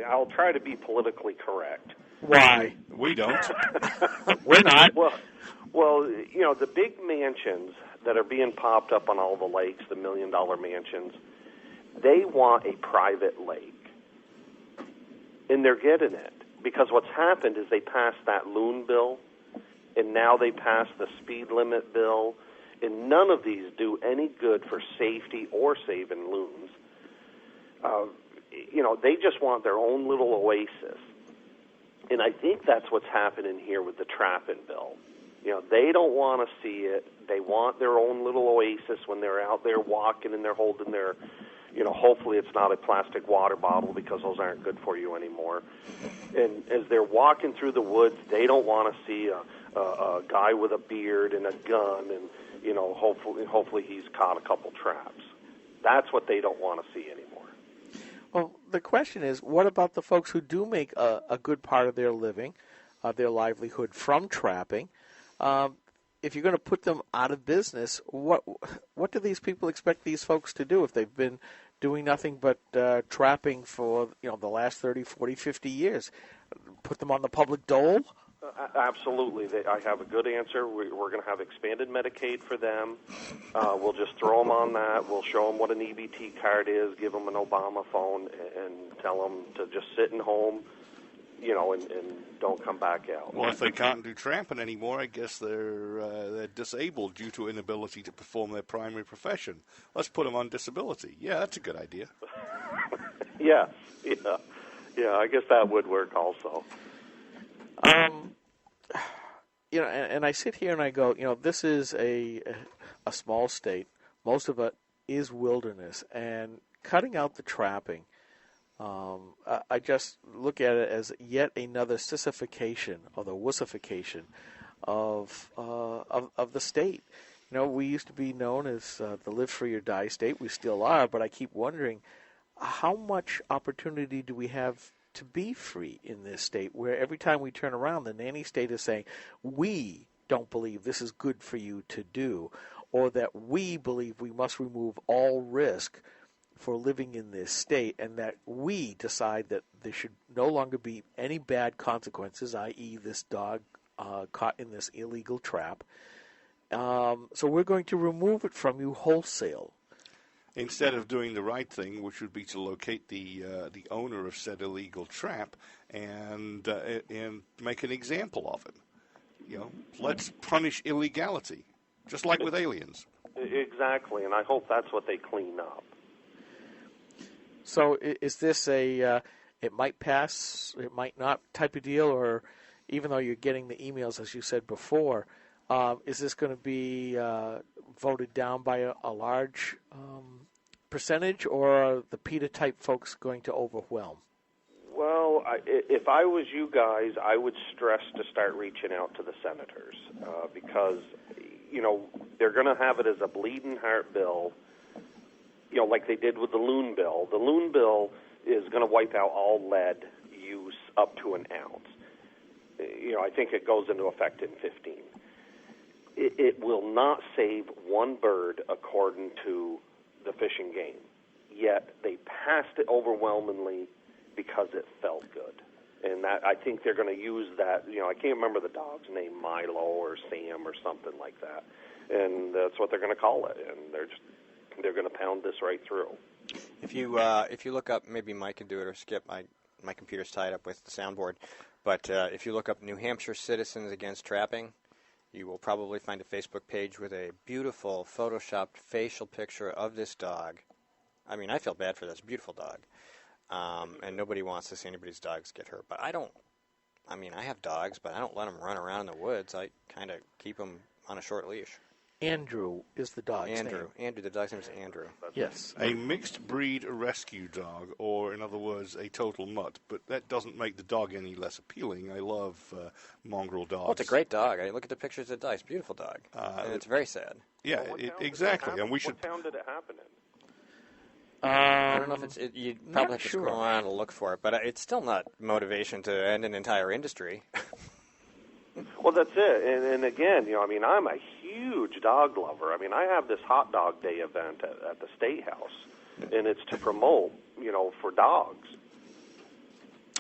I'll try to be politically correct. Why? We don't. We're not. Well, the big mansions that are being popped up on all the lakes, the $1 million mansions, they want a private lake. And they're getting it. Because what's happened is they passed that loon bill, and now they passed the speed limit bill, and none of these do any good for safety or saving loons. They just want their own little oasis. And I think that's what's happening here with the trapping bill. They don't want to see it. They want their own little oasis when they're out there walking and they're holding their... hopefully it's not a plastic water bottle, because those aren't good for you anymore. And as they're walking through the woods, they don't want to see a guy with a beard and a gun, and hopefully he's caught a couple traps. That's what they don't want to see anymore. Well, the question is, what about the folks who do make a good part of their living, their livelihood from trapping? If you're going to put them out of business, what do these people expect these folks to do if they've been doing nothing but trapping for the last 30, 40, 50 years? Put them on the public dole? Absolutely. I have a good answer. We're going to have expanded Medicaid for them. We'll just throw them on that. We'll show them what an EBT card is, give them an Obama phone, and tell them to just sit in home, and don't come back out. Well, if they can't do tramping anymore, I guess they're disabled due to inability to perform their primary profession. Let's put them on disability. Yeah, that's a good idea. Yeah, I guess that would work also. And I sit here and I go, this is a small state. Most of it is wilderness, and cutting out the trapping. I just look at it as yet another sissification or the wussification of the state. We used to be known as the live free or die state. We still are, but I keep wondering how much opportunity do we have to be free in this state, where every time we turn around, the nanny state is saying, we don't believe this is good for you to do, or that we believe we must remove all risk for living in this state, and that we decide that there should no longer be any bad consequences, i.e. this dog caught in this illegal trap. So we're going to remove it from you wholesale. Instead of doing the right thing, which would be to locate the owner of said illegal trap and make an example of it. Let's punish illegality, just like with aliens. Exactly, and I hope that's what they clean up. So is this a it might pass, it might not type of deal, or even though you're getting the emails, as you said before, is this going to be voted down by a large percentage, or are the PETA-type folks going to overwhelm? Well, if I was you guys, I would stress to start reaching out to the senators because, they're going to have it as a bleeding heart bill, like they did with the loon bill. The loon bill is going to wipe out all lead use up to an ounce. I think it goes into effect in 15. It will not save one bird according to the Fish and Game. Yet they passed it overwhelmingly because it felt good. And that I think they're going to use that. I can't remember the dog's name, Milo or Sam or something like that. And that's what they're going to call it. And they're going to pound this right through. If you look up, maybe Mike can do it or Skip. My computer's tied up with the soundboard. But if you look up New Hampshire Citizens Against Trapping, you will probably find a Facebook page with a beautiful photoshopped facial picture of this dog. I mean, I feel bad for this beautiful dog. And nobody wants to see anybody's dogs get hurt. But I have dogs, but I don't let them run around in the woods. I kind of keep them on a short leash. Andrew is the dog's name. Andrew, the dog's name is Andrew. Yes. A mixed breed rescue dog, or in other words, a total mutt. But that doesn't make the dog any less appealing. I love mongrel dogs. Oh, it's a great dog. I look at the pictures of the dog. It's a beautiful dog. And it's very sad. Yeah, exactly. And we should. What town did it happen in? I don't know if you probably have to scroll around and look for it, but it's still not motivation to end an entire industry. Well, that's it. And again, I'm a huge dog lover. I have this hot dog day event at the State House, and it's to promote, for dogs.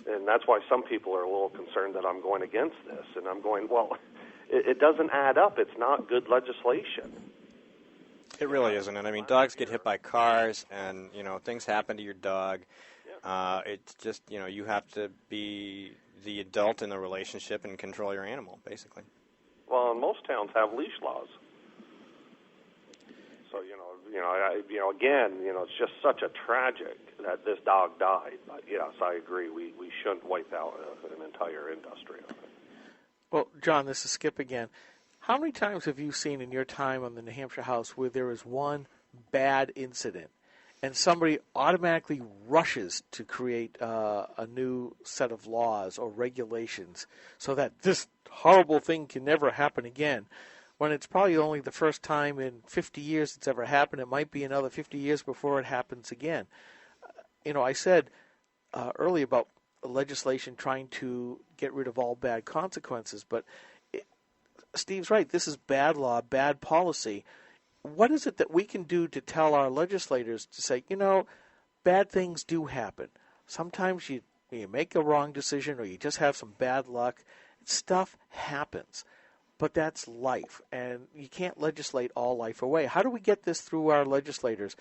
And that's why some people are a little concerned that I'm going against this. And I'm going, well, it doesn't add up. It's not good legislation. It really isn't. And dogs get hit by cars, and things happen to your dog. It's just you have to be the adult in the relationship and control your animal, basically. Well, and most towns have leash laws. So again, it's just such a tragic that this dog died. But yes, I agree. We shouldn't wipe out an entire industry on it. Well, John, this is Skip again. How many times have you seen in your time on the New Hampshire House where there is one bad incident and somebody automatically rushes to create a new set of laws or regulations so that this horrible thing can never happen again, when it's probably only the first time in 50 years it's ever happened? It might be another 50 years before it happens again. I said earlier about legislation trying to get rid of all bad consequences, but Steve's right. This is bad law, bad policy. What is it that we can do to tell our legislators to say, bad things do happen. Sometimes you make a wrong decision or you just have some bad luck. Stuff happens. But that's life, and you can't legislate all life away. How do we get this through our legislators?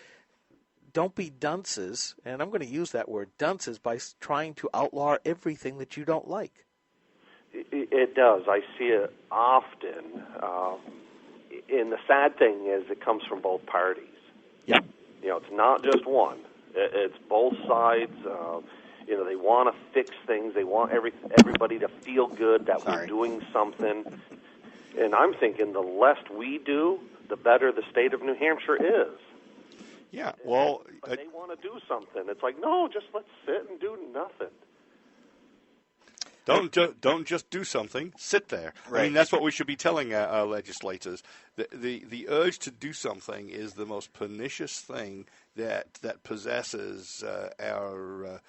Don't be dunces, and I'm going to use that word, dunces, by trying to outlaw everything that you don't like. It does. I see it often. And the sad thing is it comes from both parties. Yeah. It's not just one. It's both sides. They want to fix things. They want everybody to feel good that we're doing something. And I'm thinking the less we do, the better the state of New Hampshire is. Yeah, well... But they want to do something. It's like, no, just let's sit and do nothing. Don't just do something. Sit there. Right. That's what we should be telling our legislators. The urge to do something is the most pernicious thing that possesses our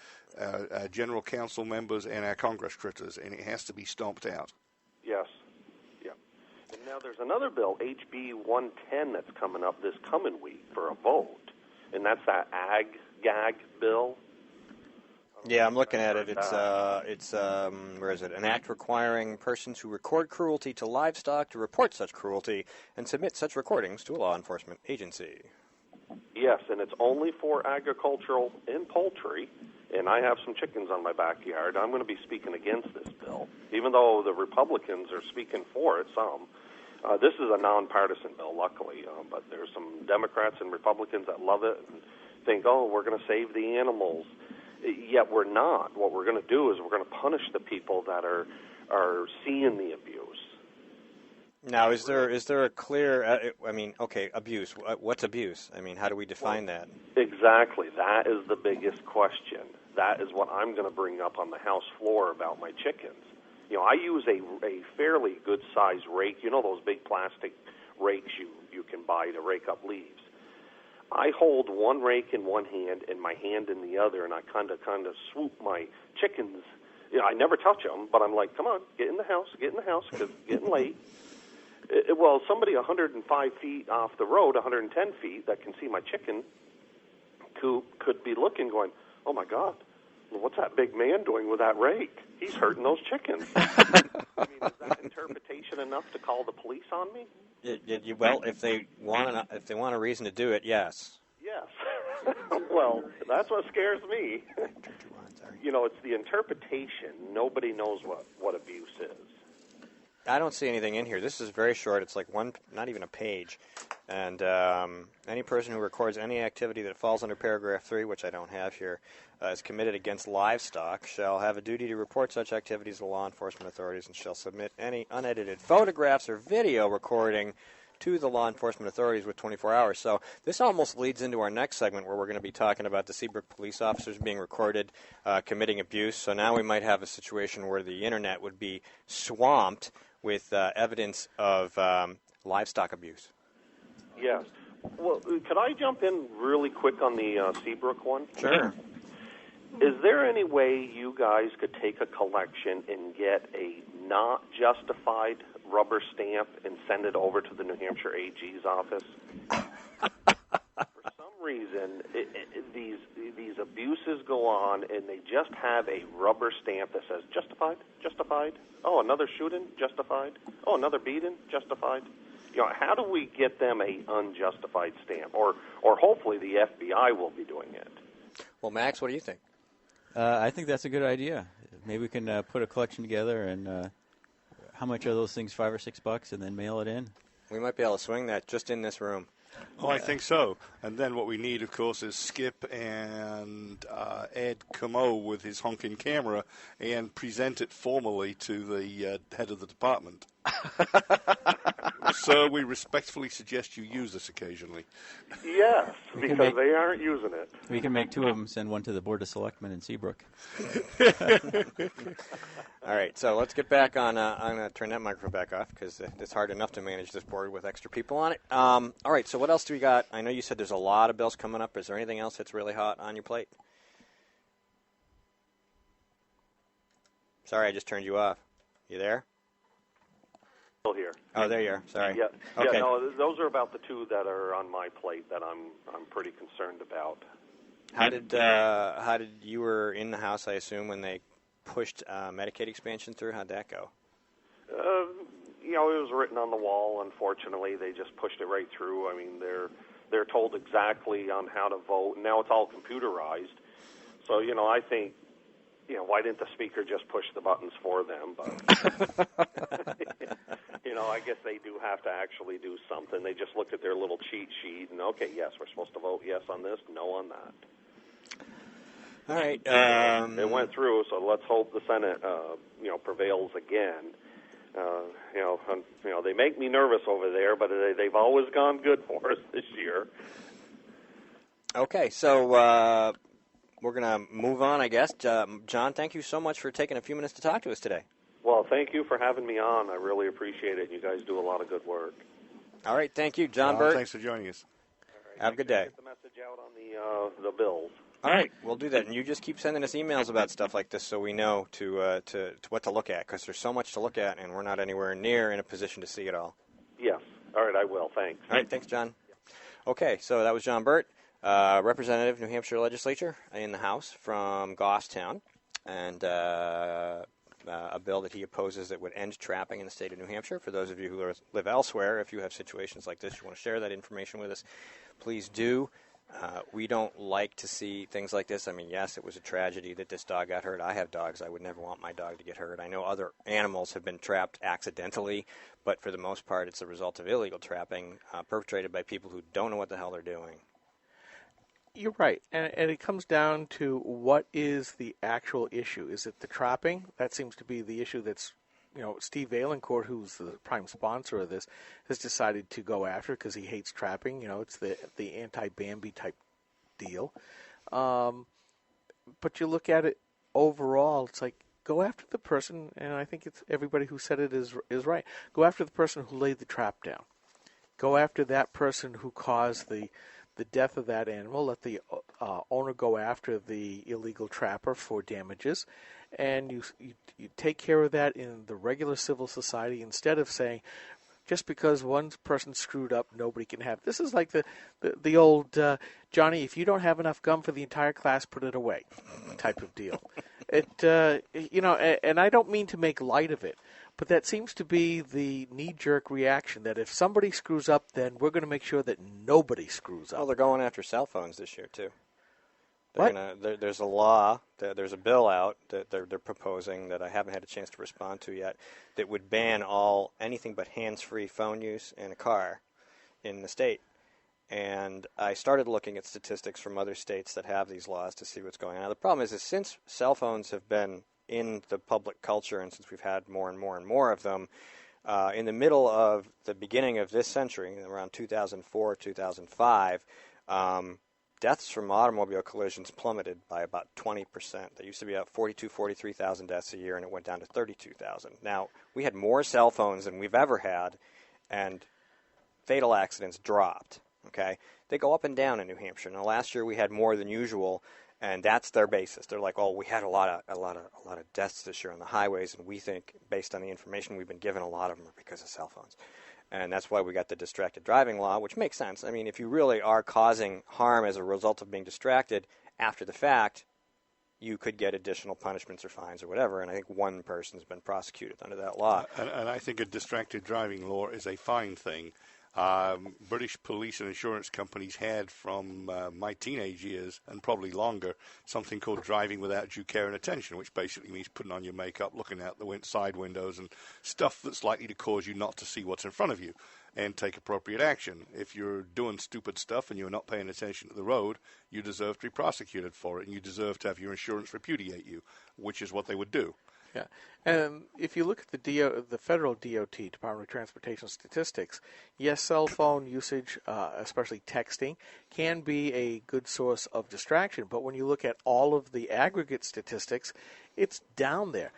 general council members and our Congress critters, and it has to be stomped out. Yes. Yeah. And now there's another bill, HB 110, that's coming up this coming week for a vote, and that's that ag-gag bill. Yeah, I'm looking at it. It's where is it? An act requiring persons who record cruelty to livestock to report such cruelty and submit such recordings to a law enforcement agency. Yes, and it's only for agricultural and poultry, and I have some chickens on my backyard. I'm going to be speaking against this bill, even though the Republicans are speaking for it some. This is a nonpartisan bill, luckily, but there's some Democrats and Republicans that love it and think, oh, we're going to save the animals. Yet we're not. What we're going to do is we're going to punish the people that are seeing the abuse. Now, is there a clear? Abuse. What's abuse? I mean, how do we define that? Exactly. That is the biggest question. That is what I'm going to bring up on the House floor about my chickens. You know, I use a fairly good-sized rake. You know those big plastic rakes you can buy to rake up leaves. I hold one rake in one hand and my hand in the other, and I kind of swoop my chickens. You know, I never touch them, but I'm like, come on, get in the house, because it's getting late. Well, somebody 105 feet off the road, 110 feet, that can see my chicken coop could be looking, going, oh, my God, what's that big man doing with that rake? He's hurting those chickens. I mean, is that interpretation enough to call the police on me? Well, if they want a reason to do it, yes. Yes. Well, that's what scares me. You know, it's the interpretation. Nobody knows what abuse is. I don't see anything in here. This is very short. It's like not even a page. And any person who records any activity that falls under paragraph 3, which I don't have here, is committed against livestock, shall have a duty to report such activities to law enforcement authorities and shall submit any unedited photographs or video recording to the law enforcement authorities with 24 hours. So this almost leads into our next segment where we're going to be talking about the Seabrook police officers being recorded committing abuse. So now we might have a situation where the Internet would be swamped with evidence of livestock abuse. Yes. Well, could I jump in really quick on the Seabrook one? Sure. Is there any way you guys could take a collection and get a not justified rubber stamp and send it over to the New Hampshire AG's office? For some reason, these abuses go on, and they just have a rubber stamp that says justified, justified. Oh, another shooting, justified. Oh, another beating, justified. You know, how do we get them a unjustified stamp? Or hopefully the FBI will be doing it. Well, Max, what do you think? I think that's a good idea. Maybe we can put a collection together, and how much are those things, $5 or $6, and then mail it in? We might be able to swing that just in this room. Oh, I think so. And then what we need, of course, is Skip and Ed Como with his honking camera and present it formally to the head of the department. Sir, we respectfully suggest you use this occasionally. Yes, because they aren't using it. We can make 2 of them, send one to the Board of Selectmen in Seabrook. All right, so let's get back on. I'm going to turn that microphone back off because it's hard enough to manage this board with extra people on it. All right, so what else do we got? I know you said there's a lot of bills coming up. Is there anything else that's really hot on your plate? Sorry, I just turned you off. You there? Still here. Oh, there you are. Sorry. Yeah. Okay. Yeah. No, those are about the 2 that are on my plate that I'm pretty concerned about. How did you were in the House, I assume, when they pushed Medicaid expansion through? How'd that go? You know, it was written on the wall. Unfortunately, they just pushed it right through. I mean, they're told exactly on how to vote, and now it's all computerized. So, you know, I think, you know, why didn't the speaker just push the buttons for them? But you know, I guess they do have to actually do something. They just look at their little cheat sheet and, okay, yes, we're supposed to vote yes on this, no on that. All right. It went through, so let's hope the Senate, you know, prevails again. You know, they make me nervous over there, but they've always gone good for us this year. Okay, so we're going to move on, I guess. John, thank you so much for taking a few minutes to talk to us today. Well, thank you for having me on. I really appreciate it. You guys do a lot of good work. All right, thank you, John Burt. Thanks for joining us. All right, have a good day. Get the message out on the bills. All right, we'll do that. And you just keep sending us emails about stuff like this so we know to what to look at, because there's so much to look at, and we're not anywhere near in a position to see it all. Yes. All right, I will. Thanks. All right, thanks, John. Okay, so that was John Burt, Representative, New Hampshire Legislature in the House from Goffstown, and a bill that he opposes that would end trapping in the state of New Hampshire. For those of you who live elsewhere, if you have situations like this, you want to share that information with us, please do. We don't like to see things like this. I mean, yes, it was a tragedy that this dog got hurt. I have dogs. I would never want my dog to get hurt. I know other animals have been trapped accidentally, but for the most part, it's a result of illegal trapping perpetrated by people who don't know what the hell they're doing. You're right, and it comes down to what is the actual issue. Is it the trapping? That seems to be the issue that's, Steve Valencourt, who's the prime sponsor of this, has decided to go after because he hates trapping. It's the anti-Bambi type deal. But you look at it overall, it's like, go after the person, and I think it's everybody who said it is right. Go after the person who laid the trap down. Go after that person who caused the death of that animal. Let the owner go after the illegal trapper for damages, and you take care of that in the regular civil society instead of saying, just because one person screwed up, nobody can have. This is like the old Johnny, if you don't have enough gum for the entire class, put it away type of deal. And I don't mean to make light of it, but that seems to be the knee-jerk reaction that if somebody screws up, then we're going to make sure that nobody screws up. Well, they're going after cell phones this year, too. What? There's a law, there's a bill out that they're proposing that I haven't had a chance to respond to yet that would ban anything but hands-free phone use in a car in the state. And I started looking at statistics from other states that have these laws to see what's going on. Now, the problem is since cell phones have been in the public culture and since we've had more and more and more of them, in the middle of the beginning of this century, around 2004, 2005, deaths from automobile collisions plummeted by about 20%. There used to be about 43,000 deaths a year, and it went down to 32,000. Now, we had more cell phones than we've ever had, and fatal accidents dropped. Okay, they go up and down in New Hampshire. Now, last year we had more than usual, and that's their basis. They're like, "Oh, we had a lot of deaths this year on the highways, and we think, based on the information we've been given, a lot of them are because of cell phones." And that's why we got the distracted driving law, which makes sense. I mean, if you really are causing harm as a result of being distracted after the fact, you could get additional punishments or fines or whatever. And I think one person's been prosecuted under that law. And I think a distracted driving law is a fine thing. British police and insurance companies had from my teenage years and probably longer something called driving without due care and attention, which basically means putting on your makeup, looking out the side windows and stuff that's likely to cause you not to see what's in front of you and take appropriate action. If you're doing stupid stuff and you're not paying attention to the road, you deserve to be prosecuted for it, and you deserve to have your insurance repudiate you, which is what they would do. Yeah, and if you look at the federal DOT, Department of Transportation statistics, yes, cell phone usage, especially texting, can be a good source of distraction. But when you look at all of the aggregate statistics, it's down there.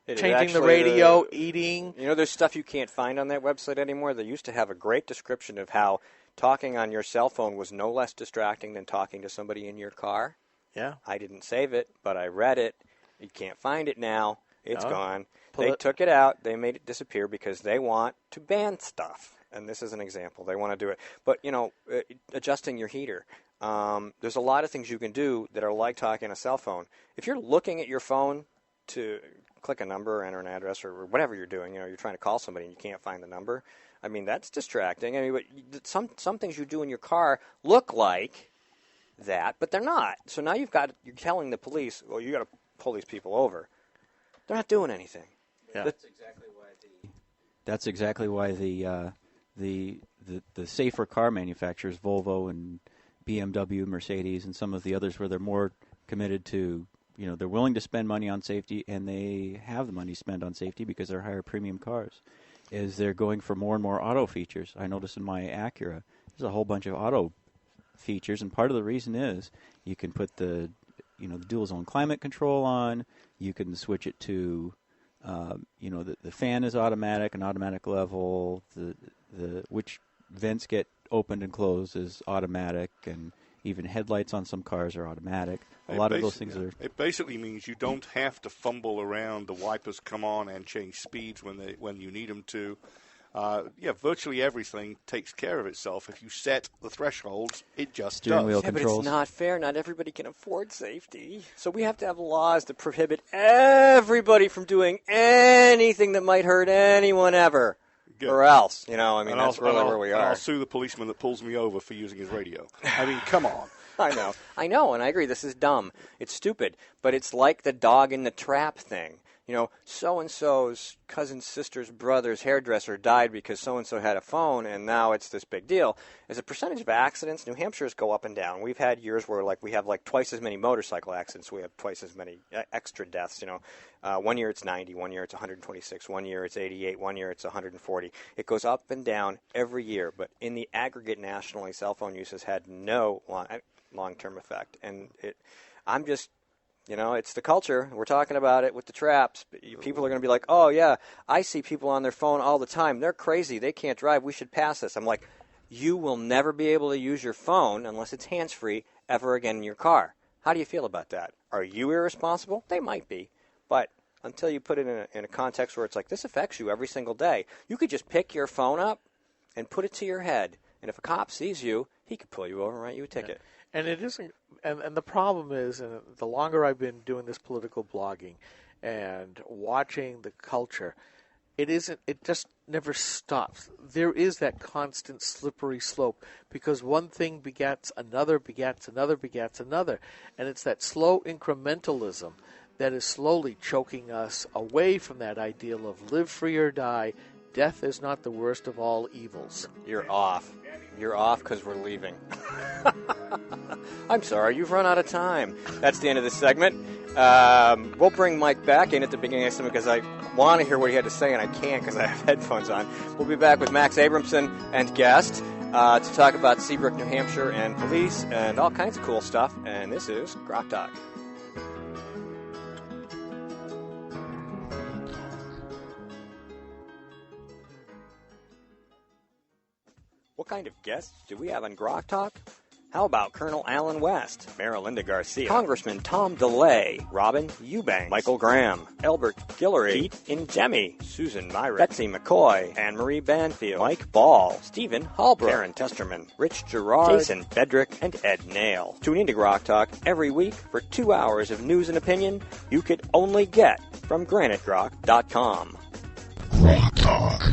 Changing the radio, eating. There's stuff you can't find on that website anymore. They used to have a great description of how talking on your cell phone was no less distracting than talking to somebody in your car. Yeah. I didn't save it, but I read it. You can't find it now. It's gone. They took it out. They made it disappear because they want to ban stuff. And this is an example. They want to do it. But, adjusting your heater. There's a lot of things you can do that are like talking on a cell phone. If you're looking at your phone to click a number, enter an address, or whatever you're doing, you're trying to call somebody and you can't find the number, I mean, that's distracting. I mean, but some things you do in your car look like that, but they're not. So now you're telling the police, well, you got to pull these people over. They're not doing anything. Yeah. That's exactly why the safer car manufacturers, Volvo and BMW, Mercedes, and some of the others, where they're more committed to, they're willing to spend money on safety, and they have the money spent on safety because they're higher premium cars, is they're going for more and more auto features. I noticed in my Acura, there's a whole bunch of auto features, and part of the reason is you can put the dual zone climate control on. You can switch it to, the fan is automatic, an automatic level. The which vents get opened and closed is automatic, and Even headlights on some cars are automatic. A lot of those things are... It basically means you don't have to fumble around. The wipers come on and change speeds when you need them to. Virtually everything takes care of itself. If you set the thresholds, it just Steering does. wheel But controls. it's not fair. Not everybody can afford safety. So we have to have laws that prohibit everybody from doing anything that might hurt anyone ever. Good. Or else, that's really where we are. I'll sue the policeman that pulls me over for using his radio. I mean, come on. I know, and I agree. This is dumb. It's stupid. But it's like the dog in the trap thing. So-and-so's cousin's sister's brother's hairdresser died because so-and-so had a phone, and now it's this big deal. As a percentage of accidents, New Hampshire's go up and down. We've had years where, we have, twice as many motorcycle accidents. We have twice as many extra deaths, 1 year it's 90, 1 year it's 126, 1 year it's 88, 1 year it's 140. It goes up and down every year, but in the aggregate nationally, cell phone use has had no long-term effect. And I'm just... it's the culture. We're talking about it with the traps. People are going to be like, oh, yeah, I see people on their phone all the time. They're crazy. They can't drive. We should pass this. I'm like, you will never be able to use your phone unless it's hands-free ever again in your car. How do you feel about that? Are you irresponsible? They might be. But until you put it in a context where it's like, this affects you every single day, you could just pick your phone up and put it to your head. And if a cop sees you, he could pull you over and write you a ticket. And it isn't, and the problem is, and the longer I've been doing this political blogging and watching the culture, it just never stops. There is that constant slippery slope because one thing begets another, begets another, begets another. And it's that slow incrementalism that is slowly choking us away from that ideal of live free or die. Death is not the worst of all evils. You're off. You're off because we're leaving. I'm sorry, you've run out of time. That's the end of this segment. We'll bring Mike back in at the beginning of the segment because I want to hear what he had to say, and I can't because I have headphones on. We'll be back with Max Abramson and guest to talk about Seabrook, New Hampshire, and police, and all kinds of cool stuff. And this is Grok Talk. What kind of guests do we have on Grok Talk? How about Colonel Alan West, Mayor Linda Garcia, Congressman Tom DeLay, Robin Eubank, Michael Graham, Elbert Guillory, Pete Ingemi, Susan Myrick, Betsy McCoy, Anne-Marie Banfield, Mike Ball, Stephen Hallbrook, Karen Testerman, Rich Gerard, Jason Bedrick, and Ed Nail. Tune into Grok Talk every week for 2 hours of news and opinion you could only get from GraniteGrok.com. Grok Talk.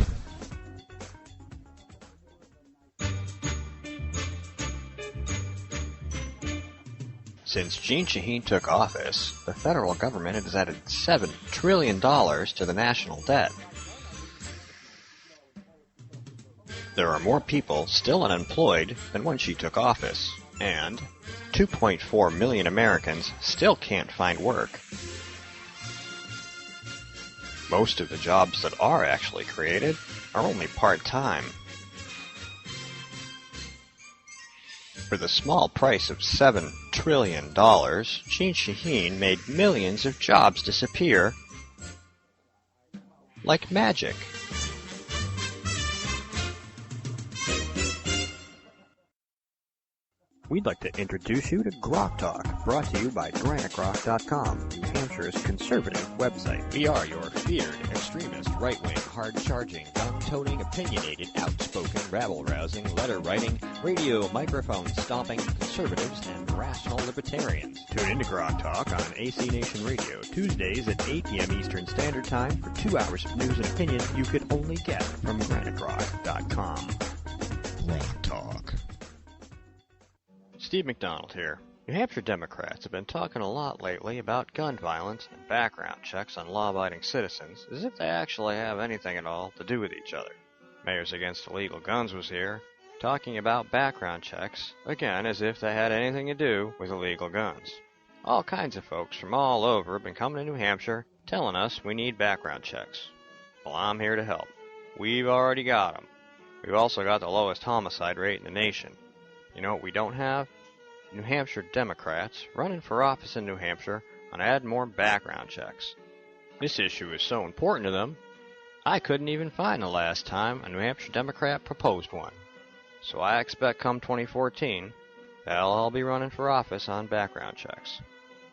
Since Gene Shaheen took office, the federal government has added $7 trillion to the national debt. There are more people still unemployed than when she took office, and 2.4 million Americans still can't find work. Most of the jobs that are actually created are only part-time. For the small price of $7 trillion, Gene Shaheen made millions of jobs disappear like magic. We'd like to introduce you to Grok Talk, brought to you by GraniteGrok.com, New Hampshire's conservative website. We are your feared, extremist, right-wing, hard-charging, gun-toting, opinionated, outspoken, rabble-rousing, letter-writing, radio microphone-stomping conservatives and rational libertarians. Tune into Grok Talk on AC Nation Radio, Tuesdays at 8 p.m. Eastern Standard Time for 2 hours of news and opinion you could only get from GraniteGrok.com. Grok Talk. Steve McDonald here. New Hampshire Democrats have been talking a lot lately about gun violence and background checks on law-abiding citizens, as if they actually have anything at all to do with each other. Mayors Against Illegal Guns was here, talking about background checks, again as if they had anything to do with illegal guns. All kinds of folks from all over have been coming to New Hampshire, telling us we need background checks. Well, I'm here to help. We've already got them. We've also got the lowest homicide rate in the nation. You know what we don't have? New Hampshire Democrats running for office in New Hampshire on adding more background checks. This issue is so important to them, I couldn't even find the last time a New Hampshire Democrat proposed one. So I expect come 2014 Hell, I'll be running for office on background checks.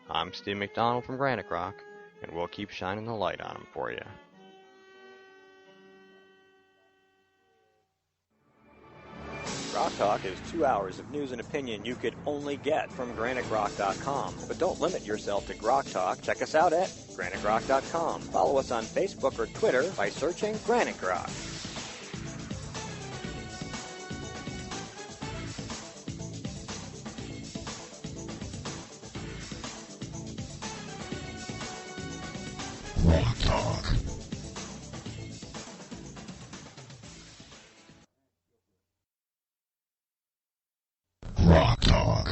I'm Steve McDonald from Granite Rock, and we'll keep shining the light on them for you. Rock Talk is 2 hours of news and opinion you could only get from GraniteRock.com. But don't limit yourself to Grok Talk. Check us out at GraniteRock.com. Follow us on Facebook or Twitter by searching Granite Rock. Rock Talk. Rock Talk.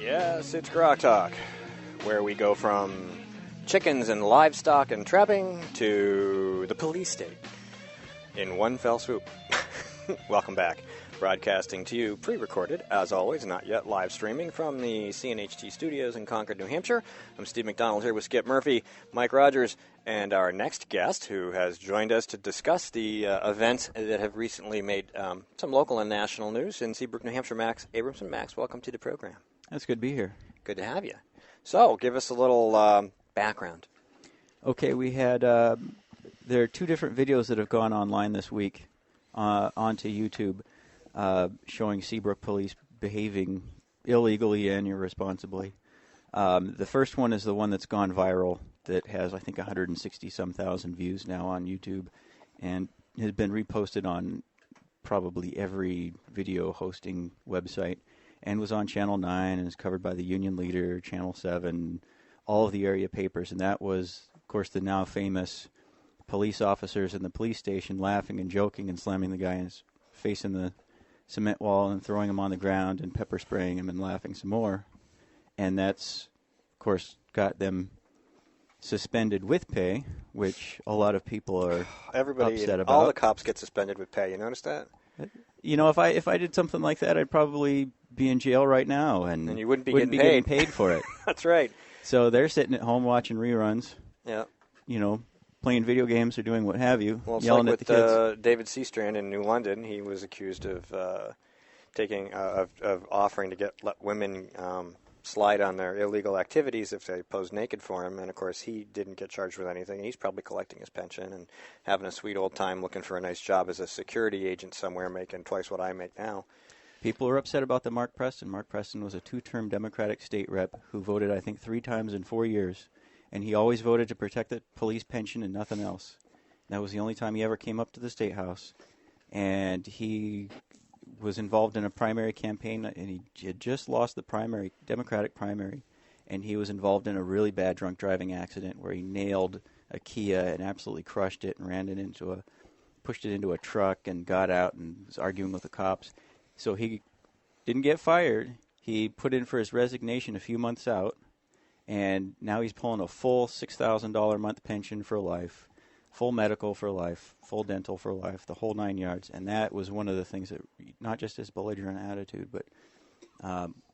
Yes, it's Grok Talk, where we go from chickens and livestock and trapping to the police state in one fell swoop. Welcome back. Broadcasting to you pre-recorded, as always, not yet live streaming from the CNHT studios in Concord, New Hampshire. I'm Steve McDonald here with Skip Murphy, Mike Rogers, and our next guest who has joined us to discuss the events that have recently made some local and national news in Seabrook, New Hampshire, Max Abramson. Max, welcome to the program. That's good to be here. Good to have you. So, give us a little background. Okay, we had there are two different videos that have gone online this week onto YouTube showing Seabrook police behaving illegally and irresponsibly. The first one is the one that's gone viral that has, I think, 160-some thousand views now on YouTube and has been reposted on probably every video hosting website and was on Channel 9 and is covered by the Union Leader, Channel 7, all of the area papers. And that was, of course, the now famous police officers in the police station laughing and joking and slamming the guy in his face in the cement wall and throwing him on the ground and pepper spraying him and laughing some more. And that's, of course, got them suspended with pay, which a lot of people are upset about. All the cops get suspended with pay. You notice that? You know, if I did something like that, I'd probably be in jail right now, and you wouldn't be getting paid for it. That's right. So they're sitting at home watching reruns. Yeah. You know, playing video games or doing what have you. Well, it's yelling like at the kids. David Seastrand in New London. He was accused of offering to let women slide on their illegal activities if they posed naked for him, and of course he didn't get charged with anything. He's probably collecting his pension and having a sweet old time looking for a nice job as a security agent somewhere, making twice what I make now. People are upset about the Mark Preston. Mark Preston was a 2-term Democratic state rep who voted, I think, 3 times in 4 years, and he always voted to protect the police pension and nothing else. That was the only time he ever came up to the State House, and he was involved in a primary campaign, and he had just lost the Democratic primary, and he was involved in a really bad drunk driving accident where he nailed a Kia and absolutely crushed it and pushed it into a truck and got out and was arguing with the cops. So he didn't get fired. He put in for his resignation a few months out, and now he's pulling a full $6,000 a month pension for life, full medical for life, full dental for life, the whole 9 yards. And that was one of the things that, not just his belligerent attitude, but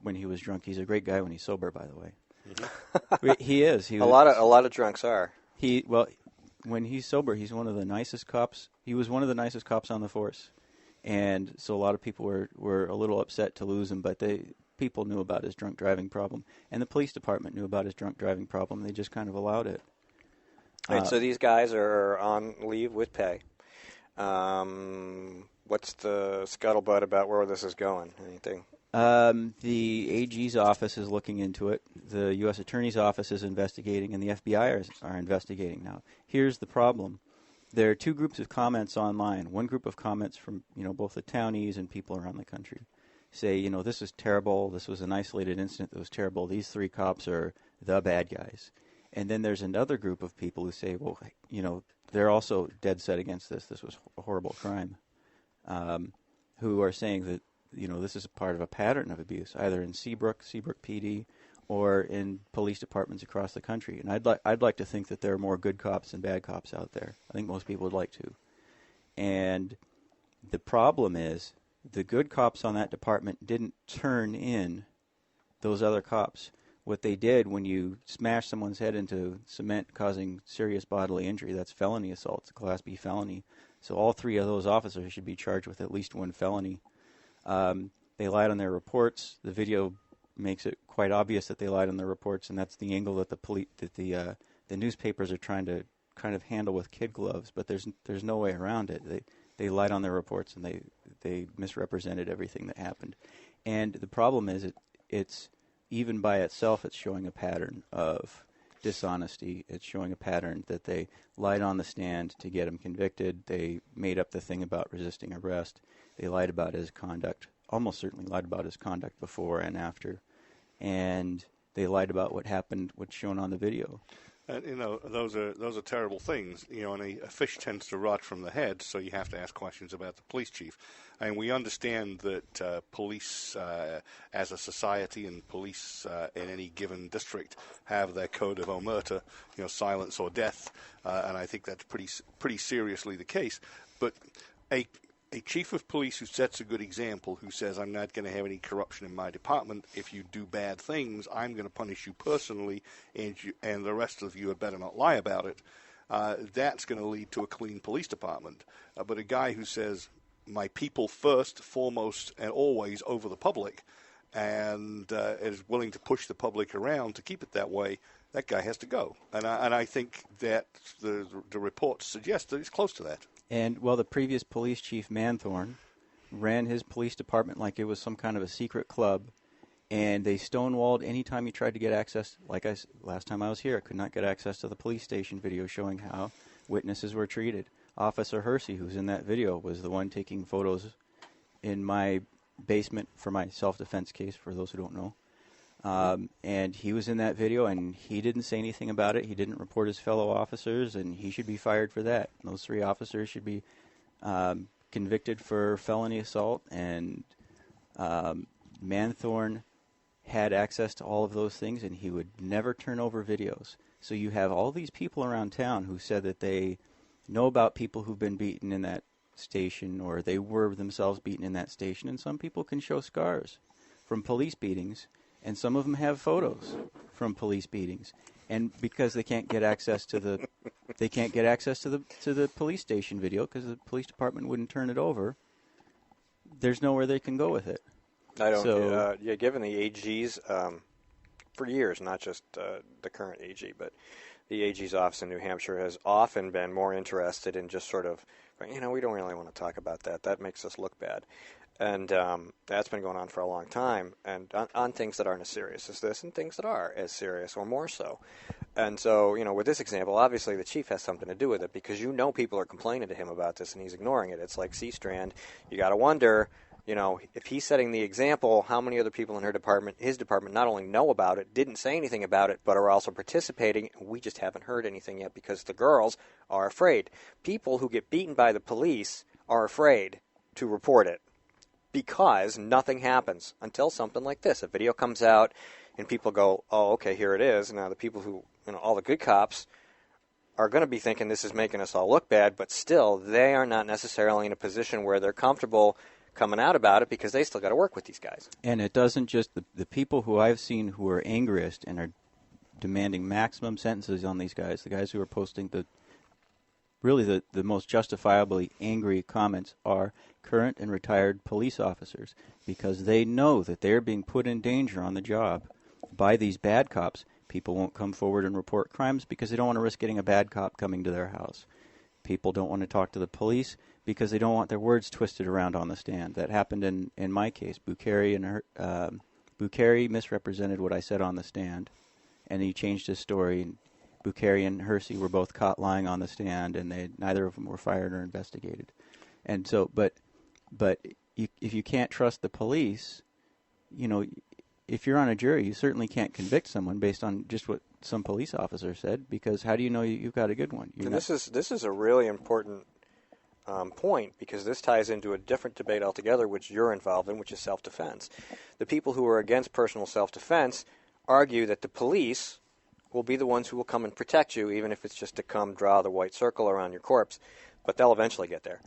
when he was drunk. He's a great guy when he's sober, by the way. Mm-hmm. He is. A lot of drunks are. When he's sober, he's one of the nicest cops. He was one of the nicest cops on the force. And so a lot of people were a little upset to lose him, but people knew about his drunk driving problem. And the police department knew about his drunk driving problem. They just kind of allowed it. Right, so these guys are on leave with pay. What's the scuttlebutt about where this is going? Anything? The AG's office is looking into it. The U.S. Attorney's office is investigating, and the FBI are investigating now. Here's the problem. There are 2 groups of comments online. One group of comments from, both the townies and people around the country say, this is terrible. This was an isolated incident that was terrible. These 3 cops are the bad guys. And then there's another group of people who say, well, they're also dead set against this. This was a horrible crime. Who are saying that, this is a part of a pattern of abuse, either in Seabrook PD, or in police departments across the country. And I'd like to think that there are more good cops than bad cops out there. I think most people would like to. And the problem is the good cops on that department didn't turn in those other cops. What they did when you smash someone's head into cement causing serious bodily injury, that's felony assault. It's a Class B felony. So all three of those officers should be charged with at least one felony. They lied on their reports. The video makes it quite obvious that they lied on their reports, and that's the angle that the newspapers are trying to kind of handle with kid gloves. But there's no way around it. They lied on their reports, and they misrepresented everything that happened. And the problem is it's even by itself, it's showing a pattern of dishonesty. It's showing a pattern that they lied on the stand to get him convicted. They made up the thing about resisting arrest. They lied about his conduct, almost certainly lied about his conduct before and after. And they lied about what happened, what's shown on the video. And, those are terrible things. And a fish tends to rot from the head, so you have to ask questions about the police chief. And we understand that police, as a society, and police in any given district have their code of omerta, silence or death. And I think that's pretty seriously the case. But a chief of police who sets a good example, who says, I'm not going to have any corruption in my department. If you do bad things, I'm going to punish you personally, and the rest of you had better not lie about it. That's going to lead to a clean police department. But a guy who says, my people first, foremost, and always over the public, and is willing to push the public around to keep it that way, that guy has to go. And I think that the reports suggest that he's close to that. And, well, the previous police chief, Manthorn, ran his police department like it was some kind of a secret club, and they stonewalled any time he tried to get access. Last time I was here, I could not get access to the police station video showing how witnesses were treated. Officer Hersey, who's in that video, was the one taking photos in my basement for my self-defense case, for those who don't know. And he was in that video, and he didn't say anything about it. He didn't report his fellow officers, and he should be fired for that. Those three officers should be convicted for felony assault, and Manthorn had access to all of those things, and he would never turn over videos. So you have all these people around town who said that they know about people who've been beaten in that station, or they were themselves beaten in that station, and some people can show scars from police beatings. And some of them have photos from police beatings, and because they can't get access to the police station video because the police department wouldn't turn it over. There's nowhere they can go with it. I don't. So, given the AGs for years, not just the current AG, but the AG's office in New Hampshire has often been more interested in just sort of, we don't really want to talk about that. That makes us look bad. And that's been going on for a long time, and on things that aren't as serious as this, and things that are as serious or more so. And so, with this example, obviously the chief has something to do with it, because people are complaining to him about this, and he's ignoring it. It's like C-Strand. You got to wonder, if he's setting the example, how many other people in his department, not only know about it, didn't say anything about it, but are also participating. We just haven't heard anything yet because the girls are afraid. People who get beaten by the police are afraid to report it, because nothing happens until something like this. A video comes out, and people go, oh, okay, here it is. Now the people who, all the good cops are going to be thinking this is making us all look bad, but still, they are not necessarily in a position where they're comfortable coming out about it, because they still got to work with these guys. And it doesn't just, the people who I've seen who are angriest and are demanding maximum sentences on these guys, the guys who are posting the most justifiably angry comments, are current and retired police officers, because they know that they're being put in danger on the job by these bad cops. People won't come forward and report crimes because they don't want to risk getting a bad cop coming to their house. People don't want to talk to the police because they don't want their words twisted around on the stand. That happened in my case. Bukhari misrepresented what I said on the stand, and he changed his story. And Bukhari and Hersey were both caught lying on the stand, and neither of them were fired or investigated. And so, but if you can't trust the police, if you're on a jury, you certainly can't convict someone based on just what some police officer said, because how do you know you've got a good one? This is a really important point, because this ties into a different debate altogether, which you're involved in, which is self-defense. The people who are against personal self-defense argue that the police will be the ones who will come and protect you, even if it's just to come draw the white circle around your corpse. But they'll eventually get there.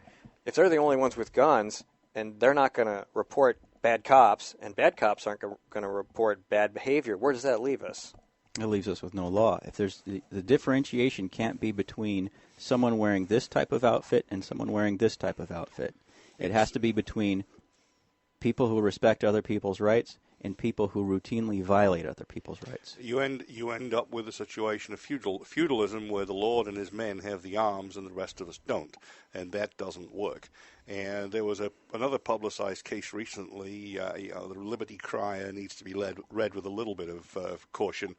if they're the only ones with guns and they're not going to report bad cops and bad cops aren't going to report bad behavior, where does that leave us? It leaves us with no law. If there's the differentiation can't be between someone wearing this type of outfit and someone wearing this type of outfit. It has to be between people who respect other people's rights and people who routinely violate other people's rights. You end up with a situation of feudalism where the Lord and his men have the arms and the rest of us don't, and that doesn't work. And there was another publicized case recently, the Liberty Crier needs to be read with a little bit of caution,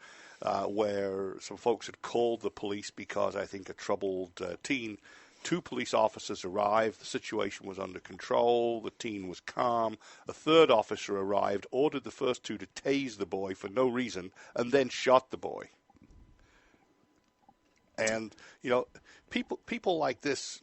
where some folks had called the police because I think a troubled teen. 2 police officers arrived. The situation was under control. The teen was calm. A 3rd officer arrived, ordered the first 2 to tase the boy for no reason, and then shot the boy. And, people like this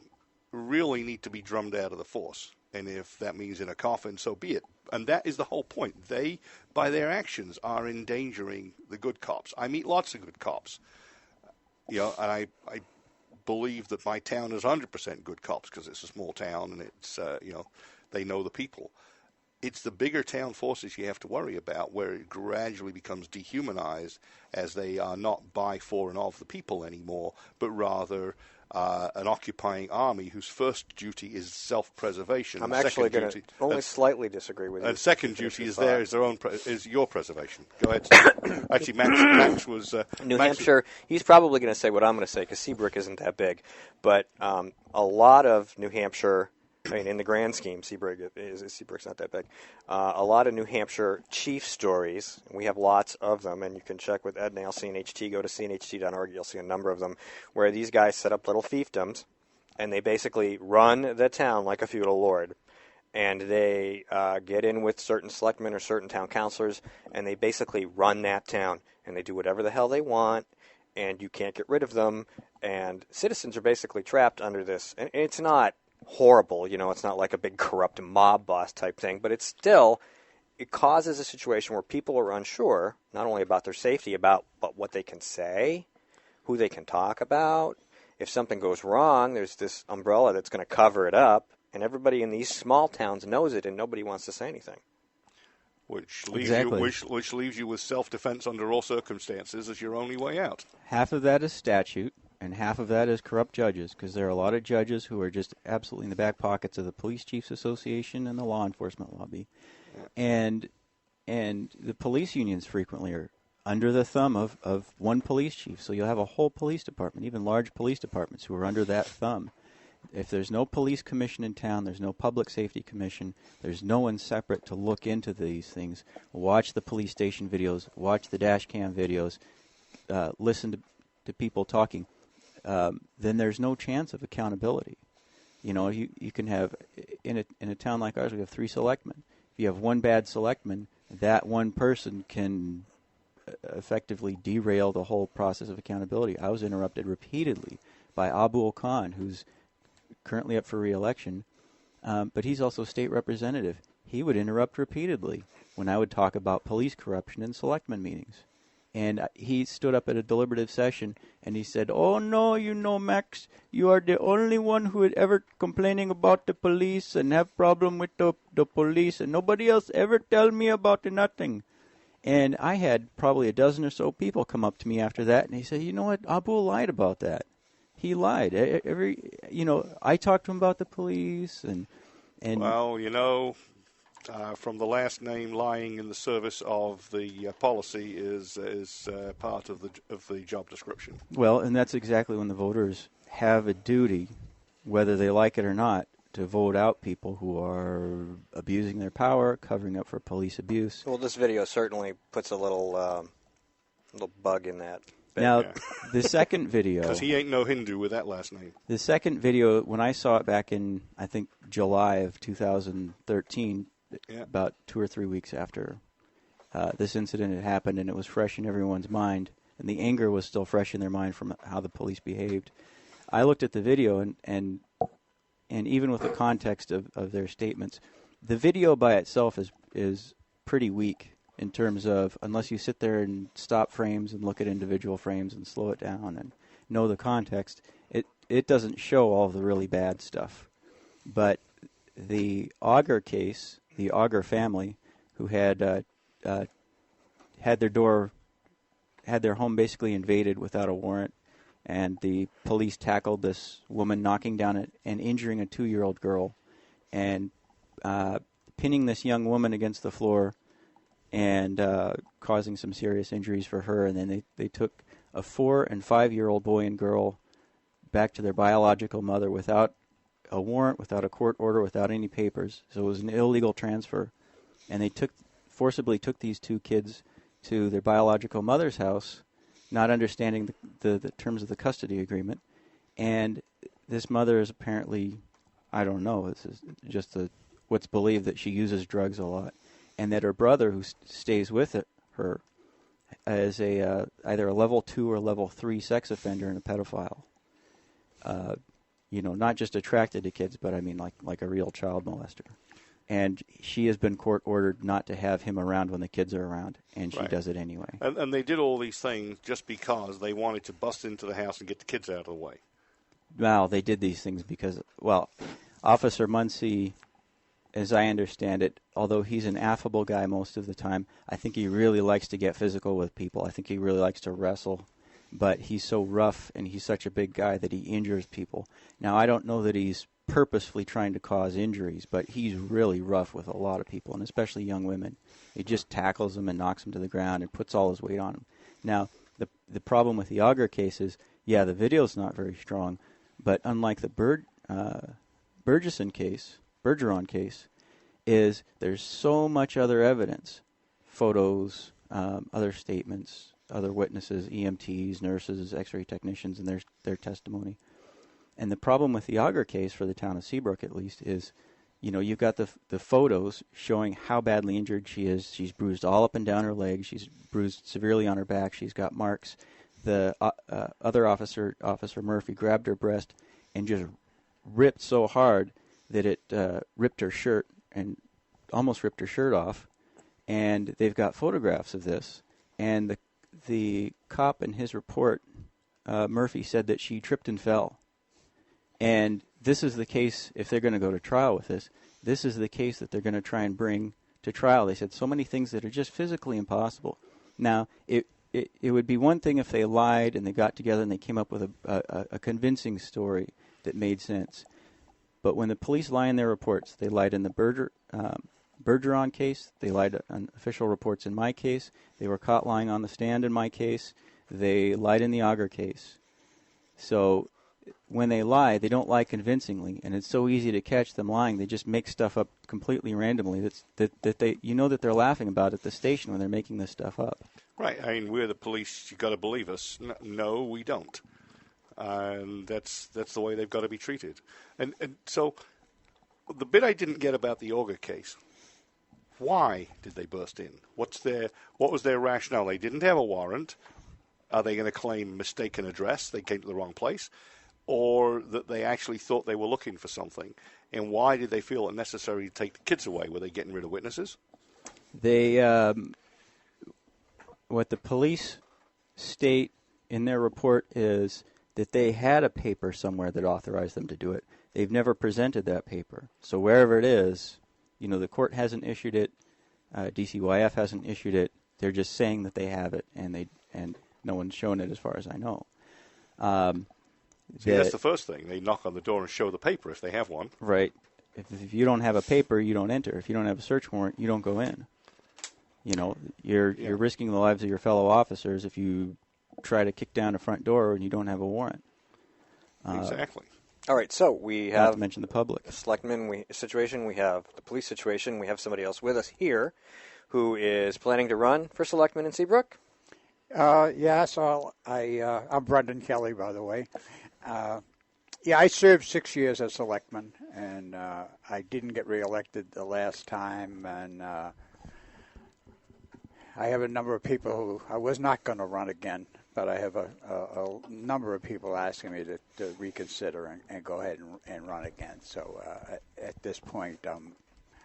really need to be drummed out of the force. And if that means in a coffin, so be it. And that is the whole point. They, by their actions, are endangering the good cops. I meet lots of good cops. And I believe that my town is 100% good cops because it's a small town and it's, they know the people. It's the bigger town forces you have to worry about where it gradually becomes dehumanized as they are not by, for, and of the people anymore, but rather an occupying army whose first duty is self-preservation. I'm actually going to only slightly disagree with you. And second duty is is your preservation. Go ahead. Actually, Max was New Hampshire. He's probably going to say what I'm going to say because Seabrook isn't that big, but a lot of New Hampshire. I mean, in the grand scheme, Seabrook's not that big. A lot of New Hampshire chief stories, and we have lots of them, and you can check with Ed Nail, CNHT, go to cnht.org, you'll see a number of them, where these guys set up little fiefdoms, and they basically run the town like a feudal lord. And they get in with certain selectmen or certain town councilors, and they basically run that town, and they do whatever the hell they want, and you can't get rid of them, and citizens are basically trapped under this. And it's not horrible, it's not like a big corrupt mob boss type thing, but it causes a situation where people are unsure, not only about their safety, but what they can say, who they can talk about. If something goes wrong, there's this umbrella that's going to cover it up, and everybody in these small towns knows it, and nobody wants to say anything. Which leaves you with self-defense under all circumstances as your only way out. Half of that is statute, and half of that is corrupt judges, because there are a lot of judges who are just absolutely in the back pockets of the Police Chiefs Association and the law enforcement lobby. Yeah. And the police unions frequently are under the thumb of one police chief. So you'll have a whole police department, even large police departments, who are under that thumb. If there's no police commission in town, there's no public safety commission, there's no one separate to look into these things, watch the police station videos, watch the dash cam videos, listen to people talking, then there's no chance of accountability. You can have, in a town like ours, we have 3 selectmen. If you have one bad selectman, that one person can effectively derail the whole process of accountability. I was interrupted repeatedly by Abu Khan, who's currently up for re-election, but he's also state representative. He would interrupt repeatedly when I would talk about police corruption in selectmen meetings. And he stood up at a deliberative session and he said, "Oh no, Max, you are the only one who is ever complaining about the police and have problem with the police, and nobody else ever tell me about nothing." And I had probably a dozen or so people come up to me after that, and they said, "You know what? Abu lied about that. He lied. I talked to him about the police and." Well, from the last name, lying in the service of the policy is part of the job description. Well, and that's exactly when the voters have a duty, whether they like it or not, to vote out people who are abusing their power, covering up for police abuse. Well, this video certainly puts a little bug in that. Now, the second video... Because he ain't no Hindu with that last name. The second video, when I saw it back in, I think, July of 2013, about 2 or 3 weeks after this incident had happened, and it was fresh in everyone's mind, and the anger was still fresh in their mind from how the police behaved. I looked at the video, and even with the context of their statements, the video by itself is pretty weak in terms of, unless you sit there and stop frames and look at individual frames and slow it down and know the context, it doesn't show all the really bad stuff. But the Auger case, the Auger family, who had had their home basically invaded without a warrant, and the police tackled this woman, knocking down and injuring a 2-year-old girl, and pinning this young woman against the floor and causing some serious injuries for her. And then they took a 4- and 5-year-old boy and girl back to their biological mother without a warrant, without a court order, without any papers. So it was an illegal transfer. And they forcibly took these 2 kids to their biological mother's house, not understanding the terms of the custody agreement. And this mother is apparently, I don't know, this is just what's believed, that she uses drugs a lot. And that her brother, who stays with her, is either a level 2 or level 3 sex offender and a pedophile. Not just attracted to kids, but I mean like a real child molester. And she has been court ordered not to have him around when the kids are around, and she does it anyway. And they did all these things just because they wanted to bust into the house and get the kids out of the way. Well, they did these things because, Officer Muncie, as I understand it, although he's an affable guy most of the time, I think he really likes to get physical with people. I think he really likes to wrestle. But he's so rough and he's such a big guy that he injures people. Now, I don't know that he's purposefully trying to cause injuries, but he's really rough with a lot of people, and especially young women. He just tackles them and knocks them to the ground and puts all his weight on them. Now, the problem with the Auger case is, the video's not very strong, but unlike the Bergeron case, is there's so much other evidence, photos, other statements, other witnesses, EMTs, nurses, X-ray technicians, and their testimony. And the problem with the Auger case, for the town of Seabrook at least, is, you've got the photos showing how badly injured she is. She's bruised all up and down her legs. She's bruised severely on her back. She's got marks. The other officer, Officer Murphy, grabbed her breast and just ripped so hard that it ripped her shirt and almost ripped her shirt off. And they've got photographs of this. And the cop in his report, Murphy, said that she tripped and fell. And this is the case, if they're going to go to trial with this is the case that they're going to try and bring to trial. They said so many things that are just physically impossible. Now, it would be one thing if they lied and they got together and they came up with a convincing story that made sense. But when the police lie in their reports, they lied in the Bergeron case, they lied on official reports in my case, they were caught lying on the stand in my case, they lied in the Auger case. So when they lie, they don't lie convincingly, and it's so easy to catch them lying. They just make stuff up completely randomly that they that they're laughing about at the station when they're making this stuff up. Right. I mean, we're the police. You got to believe us. No, we don't. And that's the way they've got to be treated. And so the bit I didn't get about the Auger case. Why did they burst in? What was their rationale? They didn't have a warrant. Are they going to claim mistaken address? They came to the wrong place. Or that they actually thought they were looking for something? And why did they feel it necessary to take the kids away? Were they getting rid of witnesses? They, what the police state in their report is that they had a paper somewhere that authorized them to do it. They've never presented that paper. So wherever it is, the court hasn't issued it, DCYF hasn't issued it. They're just saying that they have it, and no one's shown it as far as I know. See, that's the first thing. They knock on the door and show the paper if they have one. Right. If you don't have a paper, you don't enter. If you don't have a search warrant, you don't go in. You're risking the lives of your fellow officers if you try to kick down a front door and you don't have a warrant. Exactly. All right, so we have not to mention the public. The selectman situation, we have the police situation, we have somebody else with us here who is planning to run for selectman in Seabrook. So I'm Brendan Kelly, by the way. I served 6 years as selectman, and I didn't get reelected the last time, and I have a number of people who I was not going to run again, but I have a number of people asking me to reconsider and go ahead and run again. So at this point,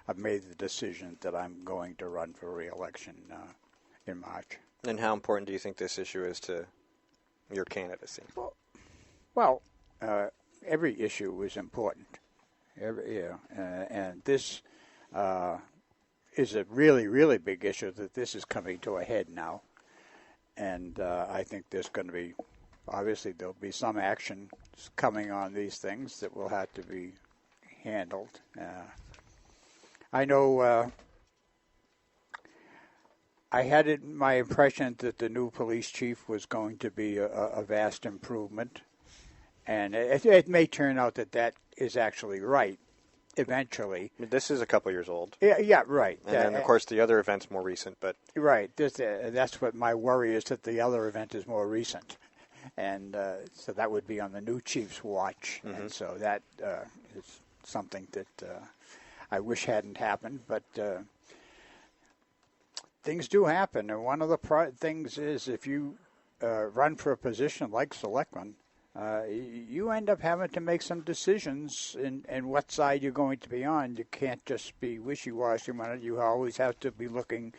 I've made the decision that I'm going to run for reelection in March. And how important do you think this issue is to your candidacy? Well, every issue is important. And this is a really, really big issue that this is coming to a head now. And I think there's going to be, obviously, there'll be some action coming on these things that will have to be handled. I know I had my impression that the new police chief was going to be a vast improvement. And it may turn out that is actually right eventually. This is a couple years old. Yeah, right. And then, of course, the other event's more recent. But right. That's what my worry is, that the other event is more recent. And so that would be on the new chief's watch. Mm-hmm. And so that is something that I wish hadn't happened. But things do happen. And one of the things is if you run for a position like selectman, you end up having to make some decisions in what side you're going to be on. You can't just be wishy-washy on it. You always have to be looking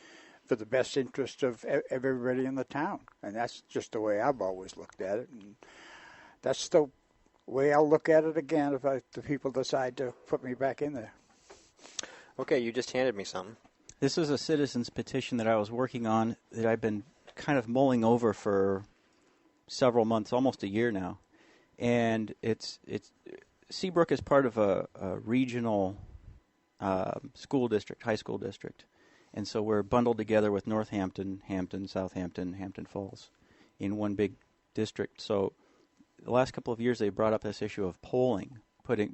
for the best interest of everybody in the town. And that's just the way I've always looked at it. And that's the way I'll look at it again if the people decide to put me back in there. Okay, you just handed me something. This is a citizen's petition that I was working on that I've been kind of mulling over for several months, almost a year now. And it's Seabrook is part of a regional school district, high school district. And so we're bundled together with Northampton, Hampton, Southampton, Hampton Falls in one big district. So the last couple of years they brought up this issue of polling.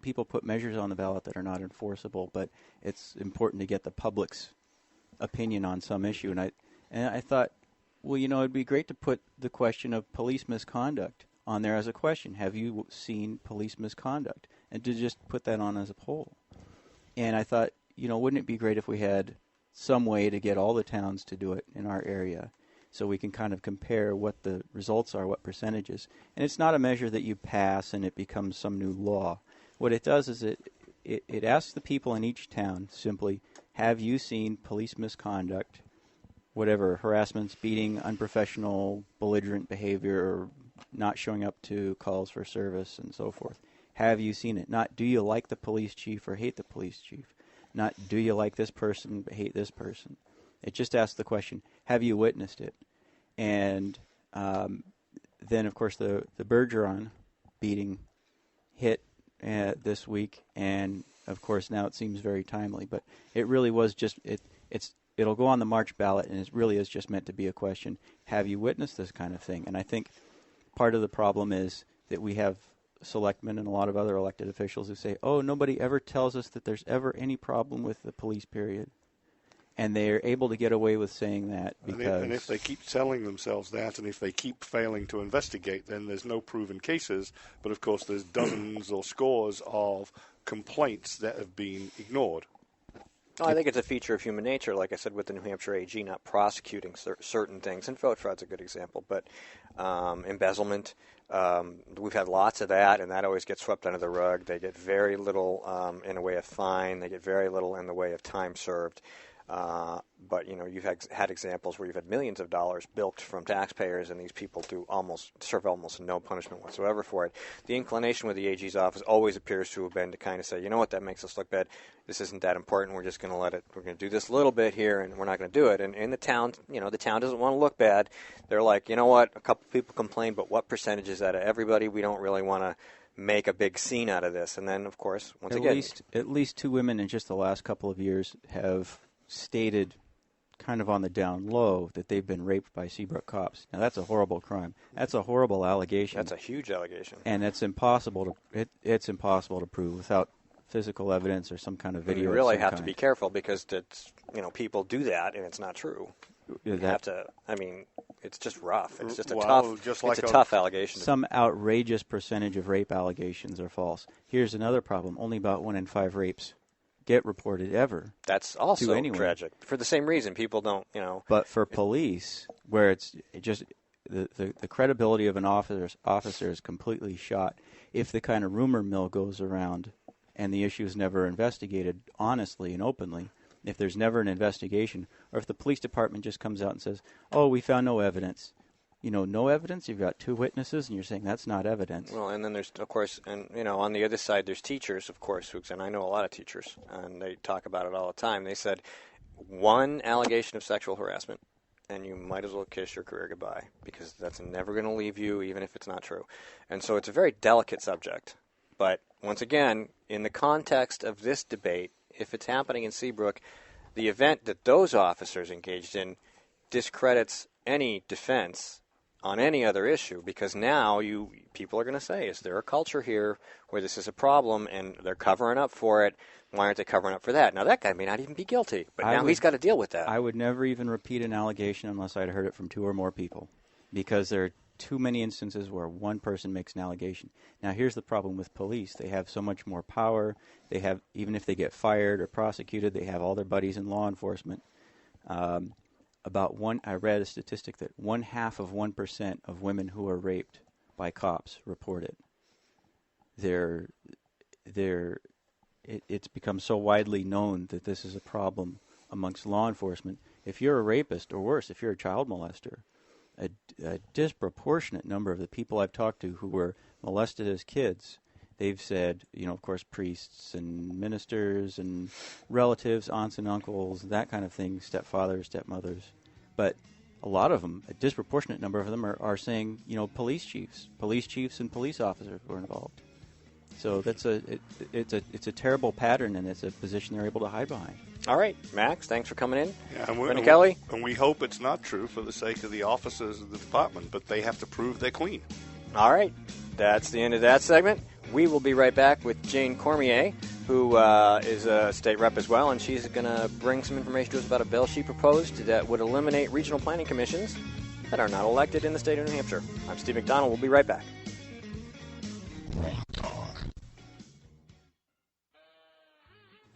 People put measures on the ballot that are not enforceable, but it's important to get the public's opinion on some issue. And I thought, well, it'd be great to put the question of police misconduct on there as a question. Have you seen police misconduct? And to just put that on as a poll. And I thought, wouldn't it be great if we had some way to get all the towns to do it in our area so we can kind of compare what the results are, what percentages. And it's not a measure that you pass and it becomes some new law. What it does is it asks the people in each town simply, have you seen police misconduct, whatever, harassment, beating, unprofessional, belligerent behavior, or not showing up to calls for service and so forth. Have you seen it? Not do you like the police chief or hate the police chief? Not do you like this person but hate this person? It just asks the question, have you witnessed it? And then, of course, the Bergeron beating hit this week, and, of course, now it seems very timely. But it really was just it'll go on the March ballot, and it really is just meant to be a question, have you witnessed this kind of thing? And I think part of the problem is that we have selectmen and a lot of other elected officials who say, oh, nobody ever tells us that there's ever any problem with the police, period. And they're able to get away with saying that because... And if they keep telling themselves that, and if they keep failing to investigate, then there's no proven cases. But, of course, there's dozens or scores of complaints that have been ignored. I think it's a feature of human nature, like I said, with the New Hampshire AG not prosecuting certain things. And vote fraud's a good example. But embezzlement, we've had lots of that, and that always gets swept under the rug. They get very little in the way of fine. They get very little in the way of time served. But, you've had examples where you've had millions of dollars bilked from taxpayers, and these people serve almost no punishment whatsoever for it. The inclination with the AG's office always appears to have been to kind of say, you know what, that makes us look bad. This isn't that important. We're just going to we're going to do this little bit here, and we're not going to do it. And in the town, the town doesn't want to look bad. They're like, you know what, a couple people complain, but what percentage is that of everybody? We don't really want to make a big scene out of this. And then, of course, at least two women in just the last couple of years have stated kind of on the down low that they've been raped by Seabrook cops. Now, that's a horrible crime. That's a horrible allegation. That's a huge allegation. And it's impossible to prove without physical evidence or some kind of video. You really have to be careful because people do that and it's not true. You have to, it's just rough. It's just a tough allegation. Some outrageous percentage of rape allegations are false. Here's another problem. Only about 1 in 5 rapes get reported ever. That's also tragic. For the same reason, people don't, But for police, where it's just the credibility of an officer is completely shot. If the kind of rumor mill goes around and the issue is never investigated honestly and openly, if there's never an investigation, or if the police department just comes out and says, oh, we found no evidence, no evidence. You've got 2 witnesses, and you're saying that's not evidence. Well, and then there's, of course, and on the other side, there's teachers, of course, and I know a lot of teachers, and they talk about it all the time. They said 1 allegation of sexual harassment, and you might as well kiss your career goodbye, because that's never going to leave you, even if it's not true. And so it's a very delicate subject. But once again, in the context of this debate, if it's happening in Seabrook, the event that those officers engaged in discredits any defense on any other issue, because now people are going to say, is there a culture here where this is a problem and they're covering up for it? Why aren't they covering up for that? Now, that guy may not even be guilty, but now he's got to deal with that. I would never even repeat an allegation unless I'd heard it from 2 or more people, because there are too many instances where one person makes an allegation. Now, here's the problem with police. They have so much more power. They have, even if they get fired or prosecuted, they have all their buddies in law enforcement. I read a statistic that 0.5% of women who are raped by cops report it. It's become so widely known that this is a problem amongst law enforcement. If you're a rapist, or worse, if you're a child molester, a disproportionate number of the people I've talked to who were molested as kids, they've said, of course, priests and ministers and relatives, aunts and uncles, that kind of thing, stepfathers, stepmothers. But a lot of them, a disproportionate number of them are saying, police chiefs and police officers were involved. So it's a terrible pattern, and it's a position they're able to hide behind. All right, Max, thanks for coming in. Yeah, Kelly? And we hope it's not true for the sake of the officers of the department, but they have to prove they're clean. All right, that's the end of that segment. We will be right back with Jane Cormier, who is a state rep as well, and she's going to bring some information to us about a bill she proposed that would eliminate regional planning commissions that are not elected in the state of New Hampshire. I'm Steve McDonald. We'll be right back.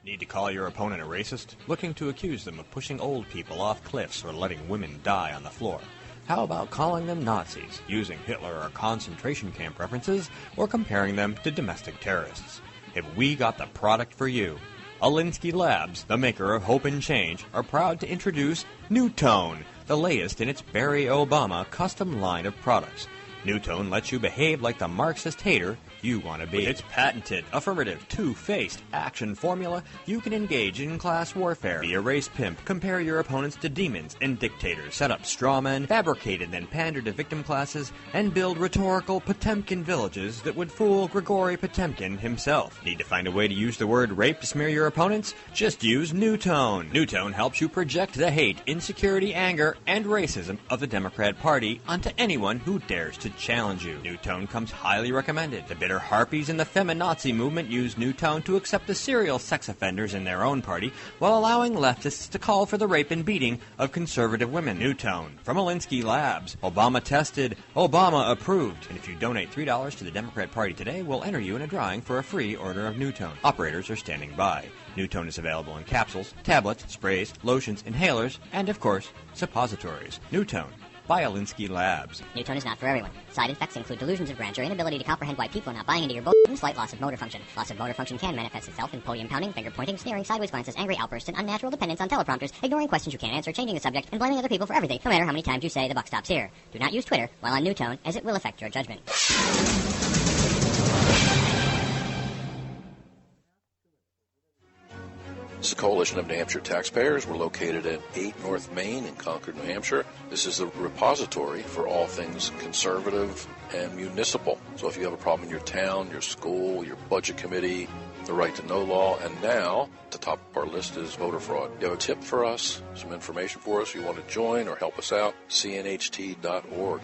Need to call your opponent a racist? Looking to accuse them of pushing old people off cliffs or letting women die on the floor? How about calling them Nazis, using Hitler or concentration camp references, or comparing them to domestic terrorists? Have we got the product for you? Alinsky Labs, the maker of Hope and Change, are proud to introduce New Tone, the latest in its Barry Obama custom line of products. New Tone lets you behave like the Marxist hater you want to be. With its patented, affirmative, two-faced action formula, you can engage in class warfare, be a race pimp, compare your opponents to demons and dictators, set up straw men, fabricate and then pander to victim classes, and build rhetorical Potemkin villages that would fool Grigory Potemkin himself. Need to find a way to use the word rape to smear your opponents? Just use New Tone. New Tone helps you project the hate, insecurity, anger, and racism of the Democrat Party onto anyone who dares to challenge you. New Tone comes highly recommended. The bitter harpies in the feminazi movement use New Tone to accept the serial sex offenders in their own party while allowing leftists to call for the rape and beating of conservative women. New Tone from Alinsky Labs. Obama tested, Obama approved. And if you donate $3 to the Democrat Party today, we'll enter you in a drawing for a free order of New Tone. Operators are standing by. New Tone is available in capsules, tablets, sprays, lotions, inhalers, and of course, suppositories. New Tone by Alinsky Labs. New Tone is not for everyone. Side effects include delusions of grandeur, inability to comprehend why people are not buying into your bullshit, and slight loss of motor function. Loss of motor function can manifest itself in podium pounding, finger pointing, sneering, sideways glances, angry outbursts, and unnatural dependence on teleprompters, ignoring questions you can't answer, changing the subject, and blaming other people for everything, no matter how many times you say the buck stops here. Do not use Twitter while on New Tone, as it will affect your judgment. This is the Coalition of New Hampshire Taxpayers. We're located at 8 North Main in Concord, New Hampshire. This is the repository for all things conservative and municipal. So if you have a problem in your town, your school, your budget committee, the right to know law, and now, at the top of our list is voter fraud. You have a tip for us, some information for us, you want to join or help us out, cnht.org.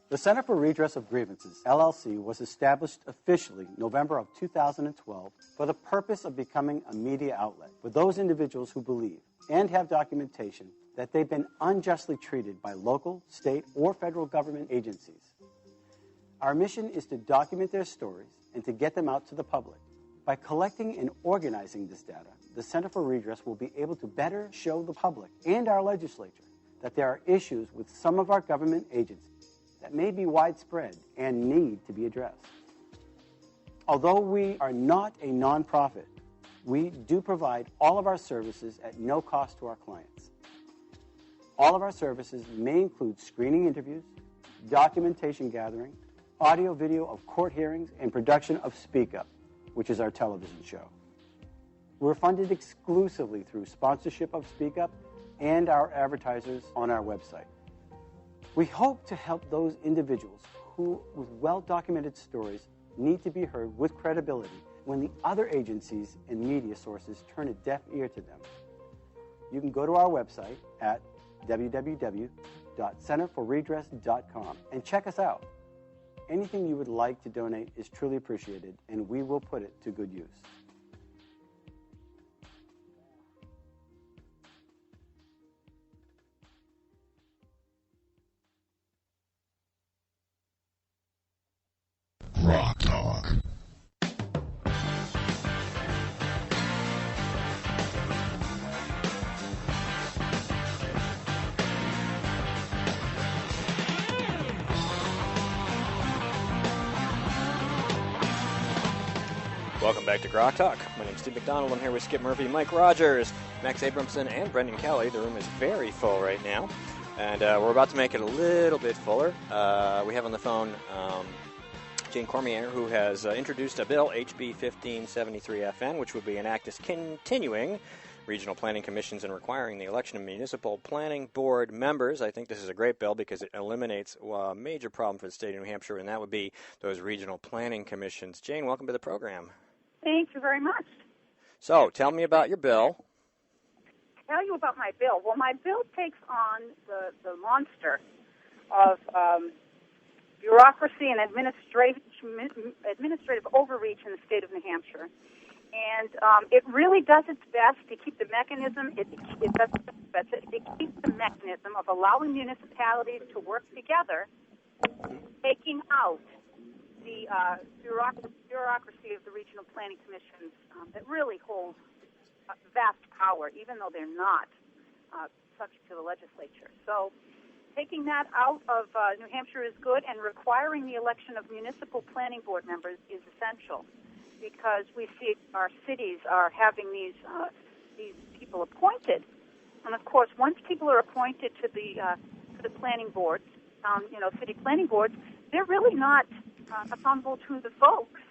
The Center for Redress of Grievances, LLC, was established officially November of 2012 for the purpose of becoming a media outlet for those individuals who believe and have documentation that they've been unjustly treated by local, state, or federal government agencies. Our mission is to document their stories and to get them out to the public. By collecting and organizing this data, the Center for Redress will be able to better show the public and our legislature that there are issues with some of our government agencies that may be widespread and need to be addressed. Although we are not a nonprofit, We do provide all of our services at no cost to our clients. All of our services may include screening interviews, documentation gathering, audio-video of court hearings, and production of Speak Up, which is our television show. We're funded exclusively through sponsorship of Speak Up and our advertisers on our website. We hope to help those individuals who, with well-documented stories, need to be heard with credibility when the other agencies and media sources turn a deaf ear to them. You can go to our website at www.centerforredress.com and check us out. Anything you would like to donate is truly appreciated, and we will put it to good use. Rock Talk. Welcome back to Grok Talk. My name's Steve McDonald. I'm here with Skip Murphy, Mike Rogers, Max Abramson, and Brendan Kelly. The room is very full right now, and we're about to make it a little bit fuller. We have on the phone Jane Cormier, who has introduced a bill, HB 1573FN, which would be an act continuing regional planning commissions and requiring the election of municipal planning board members. I think this is a great bill because it eliminates a major problem for the state of New Hampshire, and that would be those regional planning commissions. Jane, welcome to the program. Thank you very much. So, tell me about your bill. Tell you about my bill. Well, my bill takes on the monster of bureaucracy and administrative overreach in the state of New Hampshire. And it really does its best to keep the mechanism. It keeps the mechanism of allowing municipalities to work together, taking out the bureaucracy of the regional planning commissions that really hold vast power, even though they're not subject to the legislature. So taking that out of New Hampshire is good, and requiring the election of municipal planning board members is essential, because we see our cities are having these people appointed, and of course, once people are appointed to the planning boards, city planning boards, they're really not accountable to the folks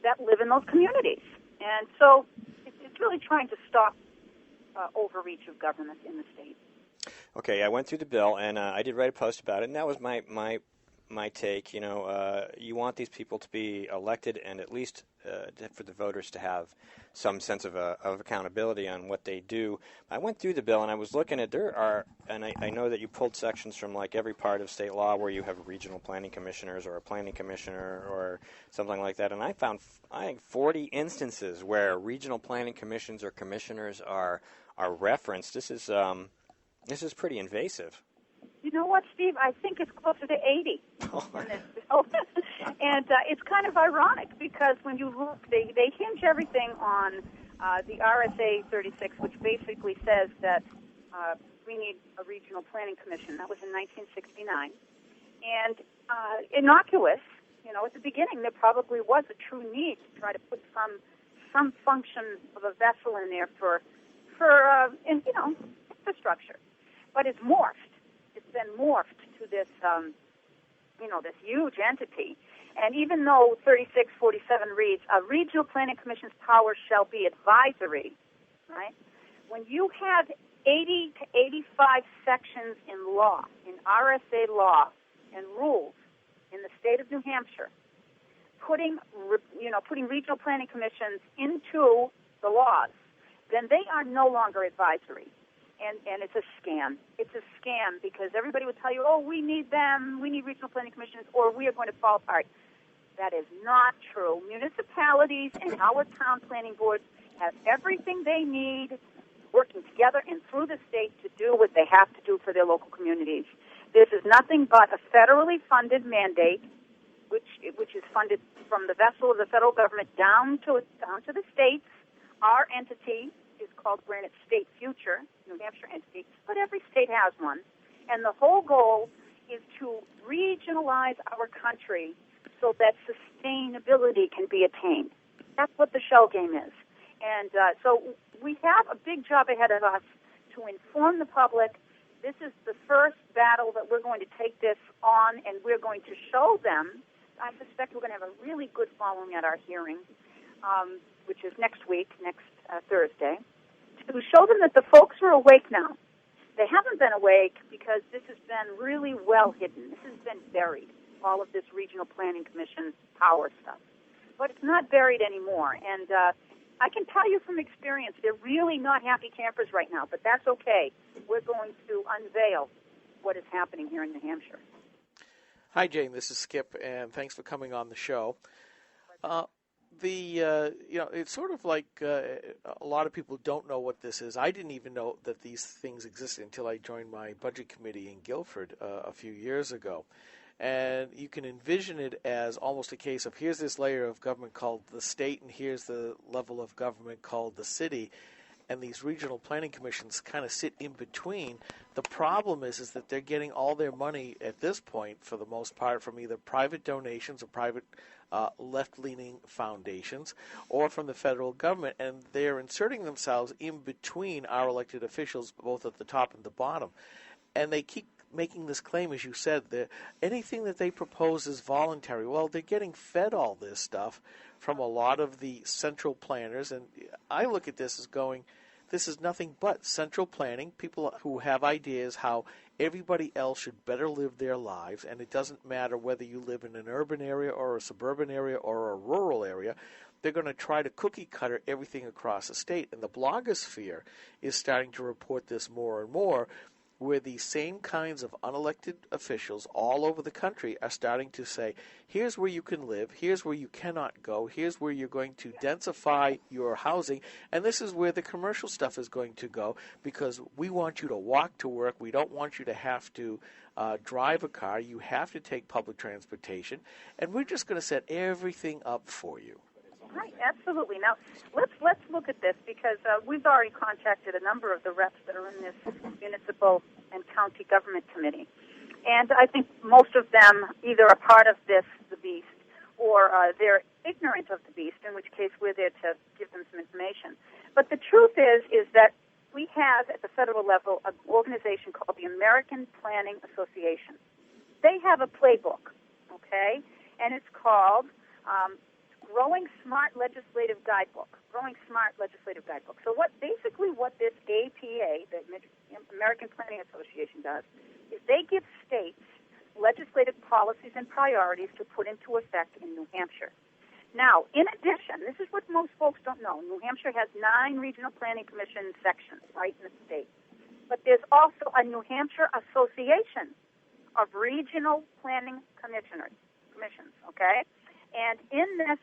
that live in those communities, and so it's really trying to stop overreach of government in the state. Okay, I went through the bill, and I did write a post about it, and that was my take. You want these people to be elected, and at least for the voters to have some sense of accountability on what they do. I went through the bill, and I was looking at and I know that you pulled sections from like every part of state law where you have regional planning commissioners or a planning commissioner or something like that, and I found 40 instances where regional planning commissions or commissioners are referenced. This is pretty invasive. You know what, Steve? I think it's closer to 80. And it's kind of ironic because when you look, they hinge everything on the RSA 36, which basically says that we need a regional planning commission. That was in 1969. And innocuous, at the beginning there probably was a true need to try to put some function of a vessel in there for infrastructure. But it's morphed. It's been morphed to this, this huge entity. And even though 3647 reads, a regional planning commission's powers shall be advisory, right? When you have 80 to 85 sections in law, in RSA law and rules in the state of New Hampshire, putting regional planning commissions into the laws, then they are no longer advisory. And it's a scam. It's a scam because everybody would tell you, we need them, we need regional planning commissions, or we are going to fall apart. That is not true. Municipalities and our town planning boards have everything they need working together and through the state to do what they have to do for their local communities. This is nothing but a federally funded mandate, which is funded from the vessel of the federal government down to the states. Our entity is called Granite State Future, New Hampshire entity, but every state has one. And the whole goal is to regionalize our country so that sustainability can be attained. That's what the shell game is. And so we have a big job ahead of us to inform the public. This is the first battle that we're going to take this on, and we're going to show them. I suspect we're going to have a really good following at our hearing, which is next week, next Thursday, to show them that the folks are awake now. They haven't been awake because this has been really well hidden. This has been buried, all of this Regional Planning Commission power stuff. But it's not buried anymore. And I can tell you from experience, they're really not happy campers right now, but that's okay. We're going to unveil what is happening here in New Hampshire. Hi, Jane. This is Skip, and thanks for coming on the show. It's sort of like a lot of people don't know what this is. I didn't even know that these things existed until I joined my budget committee in Guilford a few years ago. And you can envision it as almost a case of here's this layer of government called the state, and here's the level of government called the city. And these regional planning commissions kind of sit in between. The problem is that they're getting all their money at this point, for the most part, from either private donations or private left-leaning foundations, or from the federal government, and they're inserting themselves in between our elected officials, both at the top and the bottom. And they keep making this claim, as you said, that anything that they propose is voluntary. Well, they're getting fed all this stuff from a lot of the central planners, and I look at this as going, this is nothing but central planning, people who have ideas how everybody else should better live their lives, and it doesn't matter whether you live in an urban area or a suburban area or a rural area. They're going to try to cookie-cutter everything across the state, and the blogosphere is starting to report this more and more, where these same kinds of unelected officials all over the country are starting to say, here's where you can live, here's where you cannot go, here's where you're going to densify your housing, and this is where the commercial stuff is going to go, because we want you to walk to work, we don't want you to have to drive a car, you have to take public transportation, and we're just going to set everything up for you. Right, absolutely. Now, let's look at this, because we've already contacted a number of the reps that are in this municipal and county government committee. And I think most of them either are part of the beast, or they're ignorant of the beast, in which case we're there to give them some information. But the truth is that we have, at the federal level, an organization called the American Planning Association. They have a playbook, okay? And it's called Growing Smart Legislative Guidebook. So what this APA, the American Planning Association, does is they give states legislative policies and priorities to put into effect in New Hampshire. Now, in addition, this is what most folks don't know. New Hampshire has 9 regional planning commission sections right in the state. But there's also a New Hampshire Association of Regional Planning Commissions, okay? And in this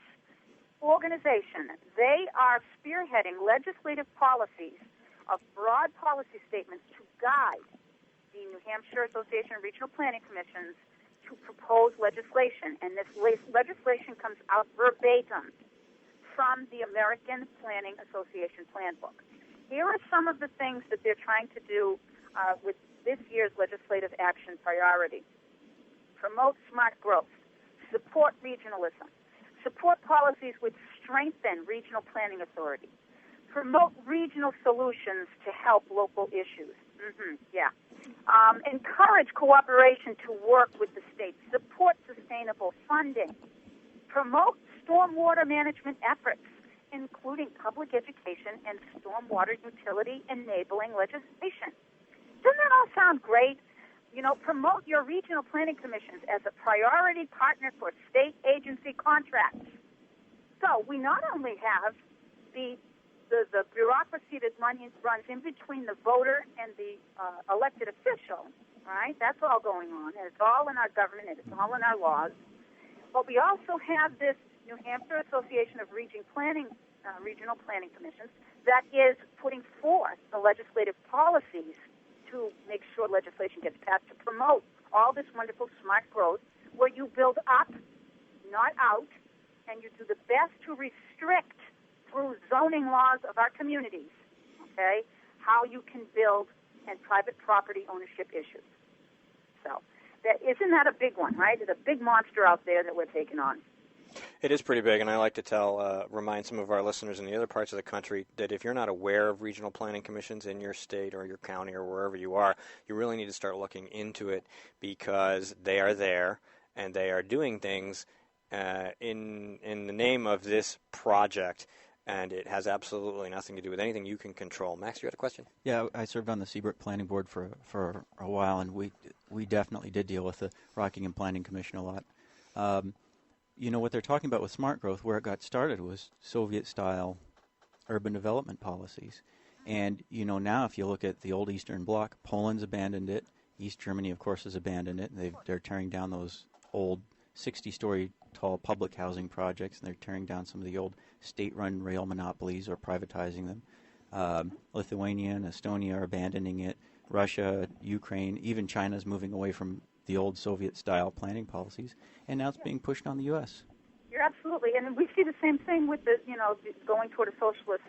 organization, they are spearheading legislative policies of broad policy statements to guide the New Hampshire Association of Regional Planning Commissions to propose legislation. And this legislation comes out verbatim from the American Planning Association Plan Book. Here are some of the things that they're trying to do with this year's legislative action priority. Promote smart growth. Support regionalism. Support policies which strengthen regional planning authority. Promote regional solutions to help local issues. Encourage cooperation to work with the states. Support sustainable funding. Promote stormwater management efforts, including public education and stormwater utility enabling legislation. Doesn't that all sound great? You know, promote your regional planning commissions as a priority partner for state agency contracts. So we not only have the bureaucracy that runs in between the voter and the elected official, right? That's all going on, and it's all in our government, and it's all in our laws. But we also have this New Hampshire Association of Regional Planning Commissions that is putting forth the legislative policies to make sure legislation gets passed to promote all this wonderful smart growth where you build up, not out, and you do the best to restrict through zoning laws of our communities, okay, how you can build and private property ownership issues. So isn't that a big one, right? There's a big monster out there that we're taking on. It is pretty big, and I like to remind some of our listeners in the other parts of the country that if you're not aware of regional planning commissions in your state or your county or wherever you are, you really need to start looking into it, because they are there and they are doing things in the name of this project, and it has absolutely nothing to do with anything you can control. Max, you had a question? Yeah, I served on the Seabrook Planning Board for a while, and we definitely did deal with the Rockingham Planning Commission a lot. What they're talking about with smart growth, where it got started was Soviet-style urban development policies. And, now if you look at the old Eastern Bloc, Poland's abandoned it. East Germany, of course, has abandoned it. They're tearing down those old 60-story tall public housing projects, and they're tearing down some of the old state-run rail monopolies or privatizing them. Lithuania and Estonia are abandoning it. Russia, Ukraine, even China's moving away from the old Soviet-style planning policies, and now it's being pushed on the U.S. You're absolutely, and we see the same thing with the going toward a socialist,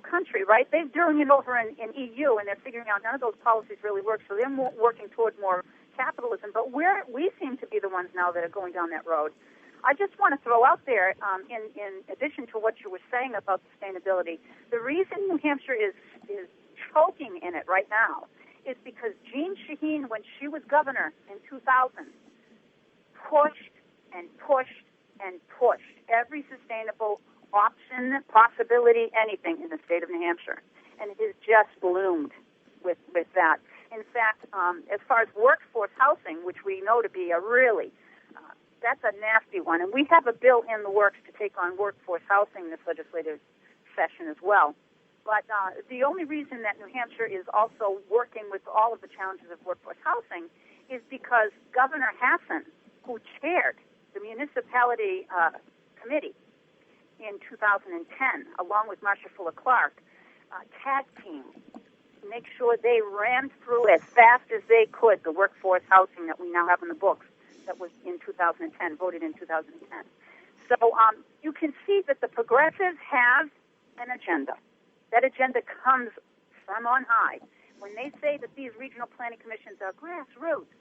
country, right? They're doing it over in EU, and they're figuring out none of those policies really work, so they're working toward more capitalism. But we seem to be the ones now that are going down that road. I just want to throw out there, in addition to what you were saying about sustainability, the reason New Hampshire is choking in it right now is because Jean Shaheen, when she was governor in 2000, pushed and pushed and pushed every sustainable option, possibility, anything in the state of New Hampshire. And it has just bloomed with that. In fact, as far as workforce housing, which we know to be a really, that's a nasty one. And we have a bill in the works to take on workforce housing this legislative session as well. But the only reason that New Hampshire is also working with all of the challenges of workforce housing is because Governor Hassan, who chaired the municipality committee in 2010, along with Marcia Fuller Clark, tag team to make sure they ran through as fast as they could the workforce housing that we now have in the books that was in 2010, voted in 2010. So you can see that the progressives have an agenda. That agenda comes from on high. When they say that these regional planning commissions are grassroots,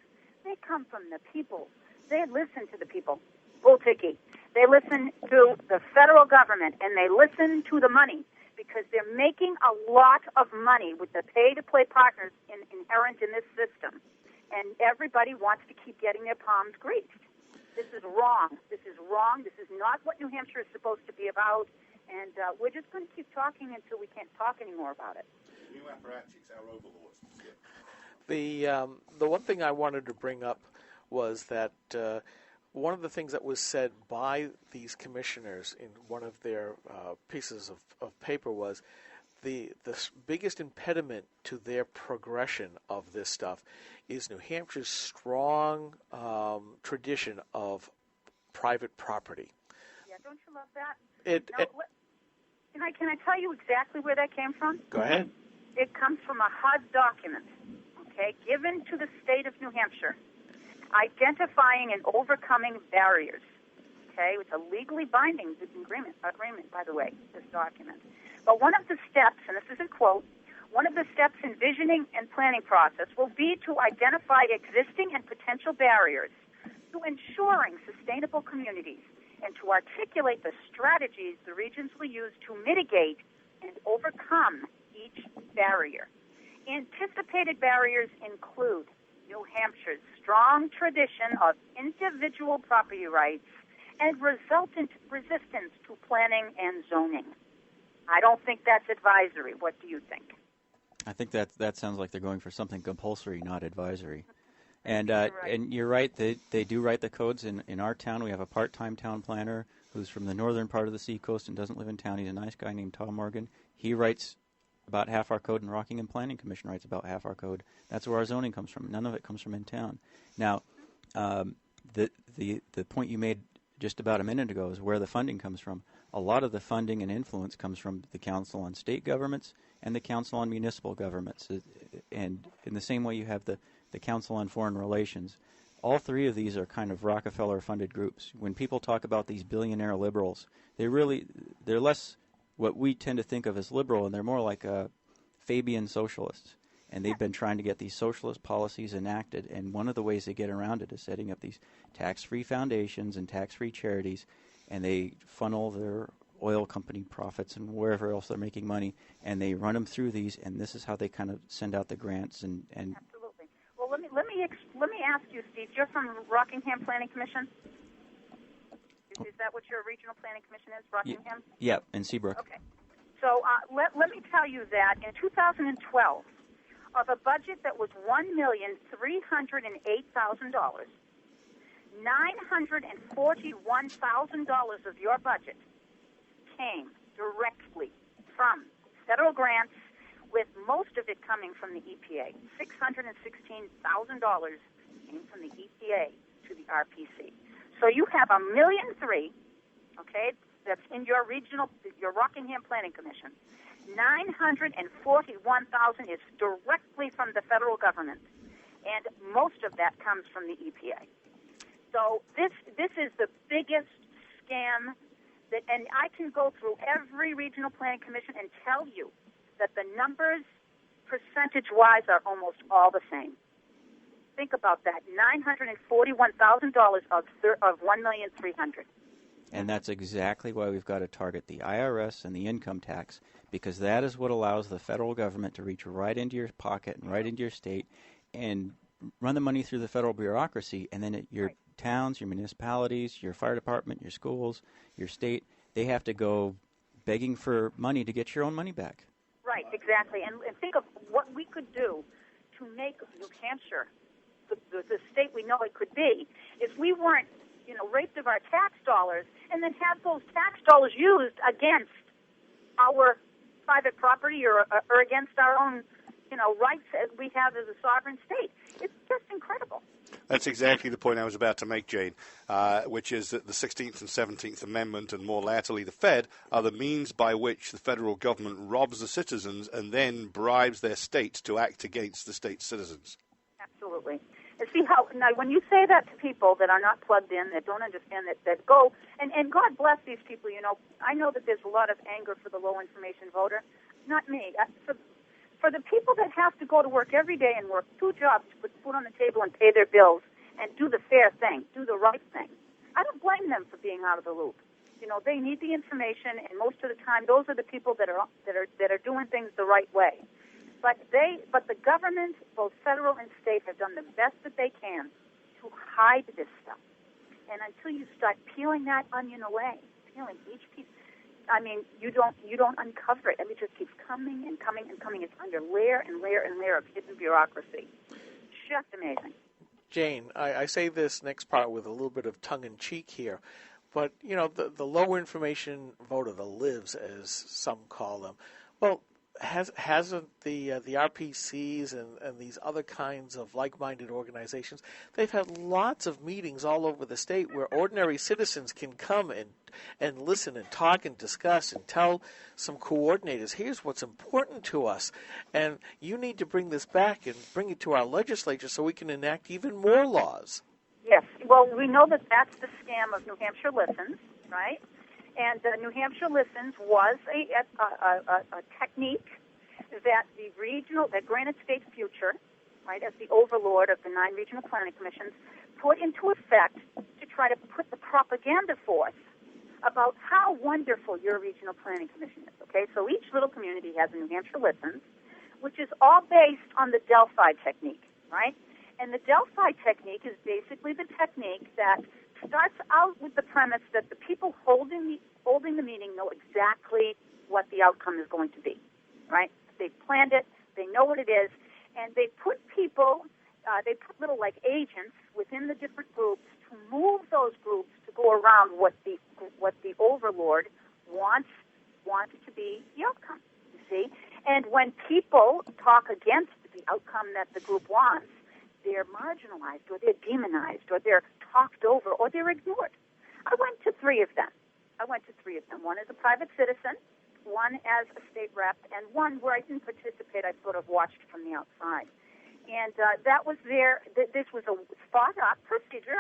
they come from the people. They listen to the people. Bull-ticky. They listen to the federal government, and they listen to the money, because they're making a lot of money with the pay-to-play partners inherent in this system. And everybody wants to keep getting their palms greased. This is wrong. This is wrong. This is not what New Hampshire is supposed to be about. And we're just going to keep talking until we can't talk anymore about it. New apparatchiks, our overlords. The one thing I wanted to bring up was that one of the things that was said by these commissioners in one of their pieces of paper was the biggest impediment to their progression of this stuff is New Hampshire's strong tradition of private property. Yeah, don't you love that? Can I tell you exactly where that came from? Go ahead. It comes from a HUD document, given to the state of New Hampshire, identifying and overcoming barriers. It's a legally binding agreement, by the way, this document. But one of the steps, and this is a quote, one of the steps in visioning and planning process will be to identify existing and potential barriers to ensuring sustainable communities and to articulate the strategies the regions will use to mitigate and overcome each barrier. Anticipated barriers include New Hampshire's strong tradition of individual property rights and resultant resistance to planning and zoning. I don't think that's advisory. What do you think? I think that sounds like they're going for something compulsory, not advisory. And right. And you're right, they do write the codes. In our town, we have a part-time town planner who's from the northern part of the seacoast and doesn't live in town. He's a nice guy named Tom Morgan. He writes about half our code, and Rockingham Planning Commission writes about half our code. That's where our zoning comes from. None of it comes from in town. Now, the point you made just about a minute ago is where the funding comes from. A lot of the funding and influence comes from the Council on State Governments and the Council on Municipal Governments. And in the same way you have the Council on Foreign Relations. All three of these are kind of Rockefeller-funded groups. When people talk about these billionaire liberals, they're less what we tend to think of as liberal, and they're more like Fabian socialists. And they've been trying to get these socialist policies enacted, and one of the ways they get around it is setting up these tax-free foundations and tax-free charities, and they funnel their oil company profits and wherever else they're making money, and they run them through these, and this is how they kind of send out the grants. And Absolutely. Well, let me ask you, Steve. You're from Rockingham Planning Commission. Is that what your regional planning commission is, Rockingham? Yeah, in Seabrook. Okay. So let me tell you that in 2012, of a budget that was $1,308,000, $941,000 of your budget came directly from federal grants, with most of it coming from the EPA. $616,000 came from the EPA to the RPC. So you have $1.3 million, okay, that's in your Rockingham Planning Commission. $941,000 is directly from the federal government, and most of that comes from the EPA. So this is the biggest scam that, and I can go through every regional planning commission and tell you that the numbers, percentage-wise, are almost all the same. Think about that: $941,000 of $1,300,000. And that's exactly why we've got to target the IRS and the income tax, because that is what allows the federal government to reach right into your pocket and right into your state and run the money through the federal bureaucracy, and then your towns, your municipalities, your fire department, your schools, your state, they have to go begging for money to get your own money back. Right, exactly. And think of what we could do to make New Hampshire the state we know it could be if we weren't, raped of our tax dollars and then have those tax dollars used against our private property or against our own, rights as we have as a sovereign state. It's just incredible. That's exactly the point I was about to make, Jane, which is that the 16th and 17th Amendment, and more latterly the Fed, are the means by which the federal government robs the citizens and then bribes their state to act against the state's citizens. Absolutely. And see how, now when you say that to people that are not plugged in, that don't understand, that go, and God bless these people, I know that there's a lot of anger for the low information voter. Not me. For the people that have to go to work every day and work 2 jobs to put food on the table and pay their bills and do the fair thing, do the right thing, I don't blame them for being out of the loop. They need the information, and most of the time, those are the people that are doing things the right way. But the government, both federal and state, have done the best that they can to hide this stuff. And until you start peeling that onion away, peeling each piece, you don't uncover it. It just keeps coming and coming and coming. It's under layer and layer and layer of hidden bureaucracy. Just amazing. Jane, I say this next part with a little bit of tongue-in-cheek here, but, the low information voter, the LIVs, as some call them, well, hasn't the RPCs and these other kinds of like-minded organizations, they've had lots of meetings all over the state where ordinary citizens can come and listen and talk and discuss and tell some coordinators, here's what's important to us, and you need to bring this back and bring it to our legislature so we can enact even more laws. Yes. Well, we know that that's the scam of New Hampshire Listens, right? And New Hampshire Listens was a technique that that Granite State Future, right, as the overlord of the 9 regional planning commissions, put into effect to try to put the propaganda forth about how wonderful your regional planning commission is. Okay, so each little community has a New Hampshire Listens, which is all based on the Delphi technique, right? And the Delphi technique is basically the technique that starts out with the premise that the people holding the meeting know exactly what the outcome is going to be, right? They've planned it, they know what it is, and they put people, they put little like agents within the different groups to move those groups to go around what the overlord wants to be the outcome, you see? And when people talk against the outcome that the group wants, they're marginalized, or they're demonized, or they're talked over, or they're ignored. I went to 3 of them. One as a private citizen, one as a state rep, and one where I didn't participate. I sort of watched from the outside. And that was this was a thought-out procedure.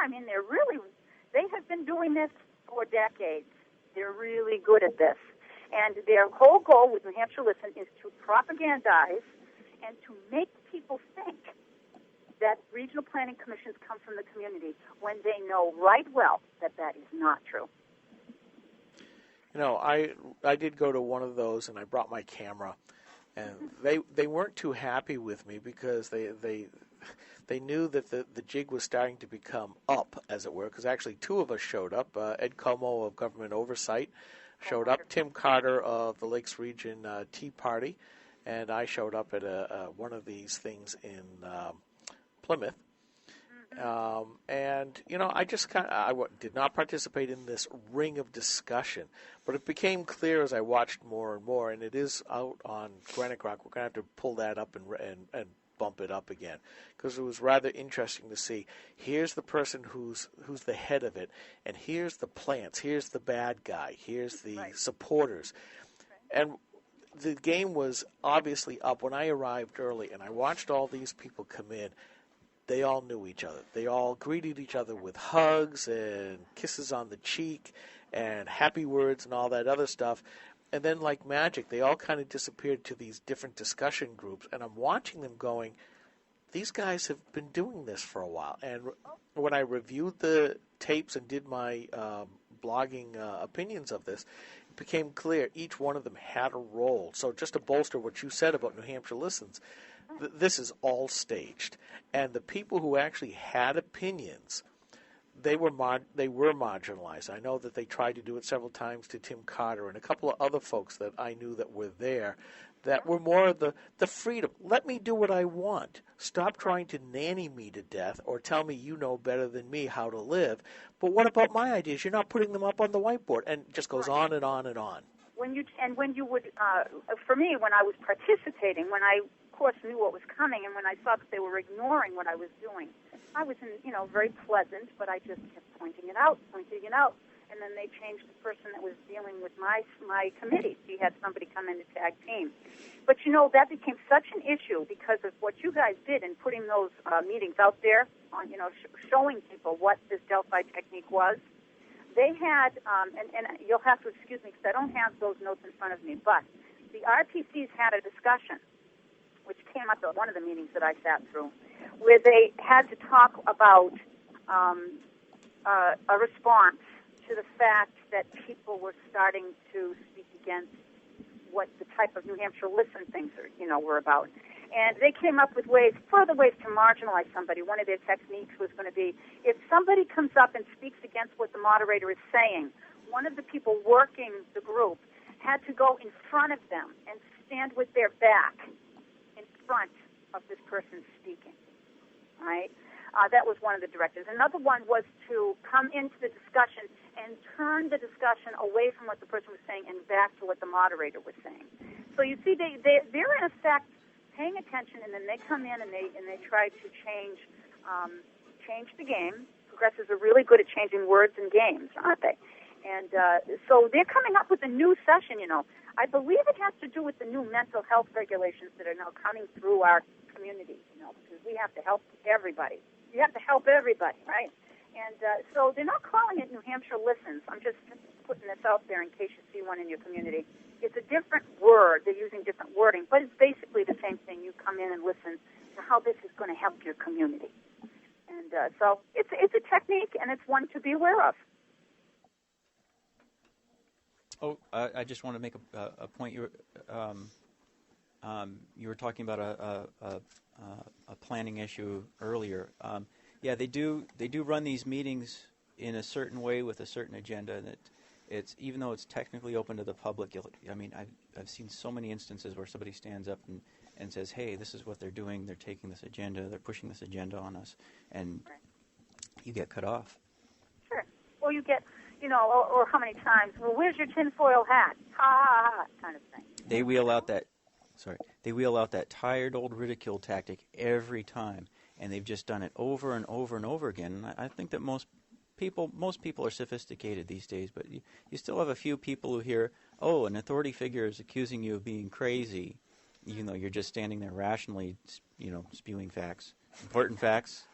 They have been doing this for decades. They're really good at this. And their whole goal with New Hampshire Listen is to propagandize and to make people think that regional planning commissions come from the community when they know right well that that is not true. You know, I did go to one of those, and I brought my camera, and they weren't too happy with me because they knew that the jig was starting to become up, as it were, because actually two of us showed up. Ed Como of Government Oversight showed up, Tim Carter of the Lakes Region Tea Party, and I showed up at one of these things in Plymouth. And, you know, I just did not participate in this ring of discussion, but it became clear as I watched more and more, and it is out on Granite Rock. We're going to have to pull that up and bump it up again, because it was rather interesting to see. Here's the person who's the head of it, and here's the plants, here's the bad guy, here's the supporters. And the game was obviously up when I arrived early, and I watched all these people come in. They all knew each other. They all greeted each other with hugs and kisses on the cheek and happy words and all that other stuff. And then, like magic, they all kind of disappeared to these different discussion groups. And I'm watching them going, these guys have been doing this for a while. And when I reviewed the tapes and did my blogging opinions of this, it became clear each one of them had a role. So just to bolster what you said about New Hampshire Listens, this is all staged, and the people who actually had opinions, they were marginalized. I know that they tried to do it several times to Tim Carter and a couple of other folks that I knew that were there that were more of the freedom. Let me do what I want. Stop trying to nanny me to death or tell me you know better than me how to live. But what about my ideas? You're not putting them up on the whiteboard, and it just goes on and on and on. When you would, for me, when I was participating, when I of course knew what was coming, and when I saw that they were ignoring what I was doing, I was very pleasant, but I just kept pointing it out, and then they changed the person that was dealing with my committee. He had somebody come in to tag team. But that became such an issue because of what you guys did in putting those meetings out there, on showing people what this Delphi technique was. They had, and you'll have to excuse me because I don't have those notes in front of me, but the RPCs had a discussion, which came up at one of the meetings that I sat through, where they had to talk about a response to the fact that people were starting to speak against what the type of New Hampshire Listen things were about. And they came up with further ways to marginalize somebody. One of their techniques was going to be, if somebody comes up and speaks against what the moderator is saying, one of the people working the group had to go in front of them and stand with their back in front of this person speaking, right? That was one of the directives. Another one was to come into the discussion and turn the discussion away from what the person was saying and back to what the moderator was saying. So you see, they're in effect paying attention, and then they come in and they try to change the game. Progressives are really good at changing words and games, aren't they? And so they're coming up with a new session, I believe it has to do with the new mental health regulations that are now coming through our community, because we have to help everybody. You have to help everybody, right? And so they're not calling it New Hampshire Listens. I'm just putting this out there in case you see one in your community. It's a different word. They're using different wording, but it's basically the same thing. You come in and listen to how this is going to help your community. And so it's a technique, and it's one to be aware of. Oh, I just want to make a point. You were talking about a planning issue earlier. Yeah, they do run these meetings in a certain way with a certain agenda, and it's even though it's technically open to the public. I've seen so many instances where somebody stands up and says, "Hey, this is what they're doing. They're taking this agenda. They're pushing this agenda on us," and you get cut off. Sure. Well, you get. Or how many times? Well, where's your tinfoil hat? Ha ha ha, kind of thing. They wheel out that tired old ridicule tactic every time, and they've just done it over and over and over again. And I think that most people are sophisticated these days, but you still have a few people who hear, "Oh, an authority figure is accusing you of being crazy," even though you're just standing there rationally, spewing facts, important facts.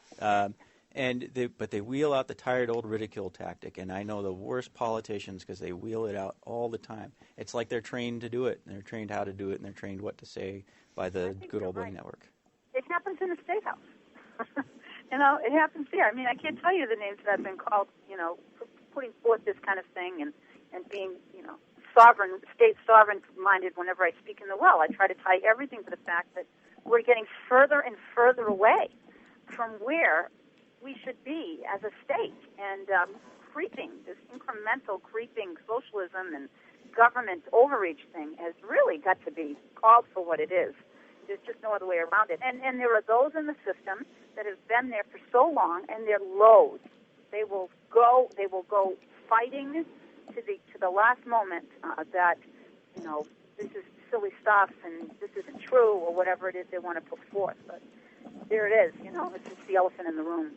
But they wheel out the tired old ridicule tactic, and I know the worst politicians because they wheel it out all the time. It's like they're trained to do it, and they're trained how to do it, and they're trained what to say by the Good Old Boy Network. It happens in the State House. It happens there. I mean, I can't tell you the names that have been called, putting forth this kind of thing and being, state sovereign-minded whenever I speak in the well. I try to tie everything to the fact that we're getting further and further away from where we should be as a state. And this incremental creeping socialism and government overreach thing has really got to be called for what it is. There's just no other way around it. And there are those in the system that have been there for so long, and they're loath. They will go fighting to the last moment that this is silly stuff and this isn't true or whatever it is they want to put forth. But there it is. It's just the elephant in the room.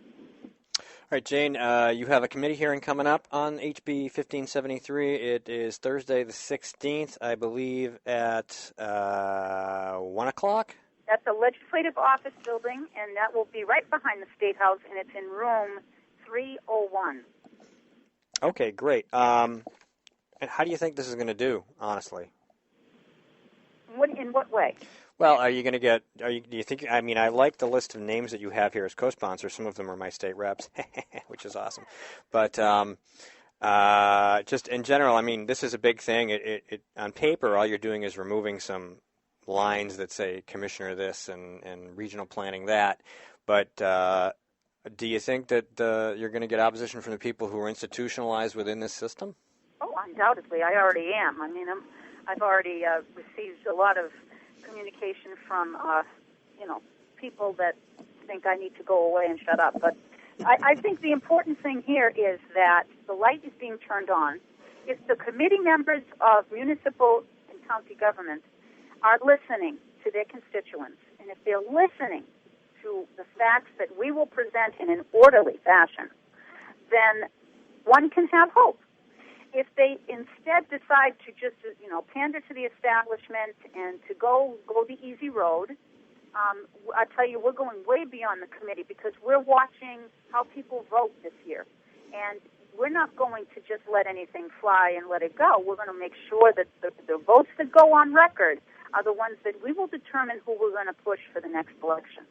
All right, Jane, you have a committee hearing coming up on HB 1573. It is Thursday the 16th, I believe, at 1 o'clock? At the Legislative Office Building, and that will be right behind the State House, and it's in room 301. Okay, great. And how do you think this is going to do, honestly? In what way? Well, do you think, I like the list of names that you have here as co-sponsors. Some of them are my state reps, which is awesome. But just in general, this is a big thing. It on paper, all you're doing is removing some lines that say commissioner this and regional planning that. But do you think that you're going to get opposition from the people who are institutionalized within this system? Oh, undoubtedly. I already am. I've already received a lot of communication from, people that think I need to go away and shut up. But I think the important thing here is that the light is being turned on. If the committee members of municipal and county government are listening to their constituents, and if they're listening to the facts that we will present in an orderly fashion, then one can have hope. If they instead decide to just, pander to the establishment and to go the easy road, I tell you, we're going way beyond the committee because we're watching how people vote this year. And we're not going to just let anything fly and let it go. We're going to make sure that the votes that go on record are the ones that we will determine who we're going to push for the next election.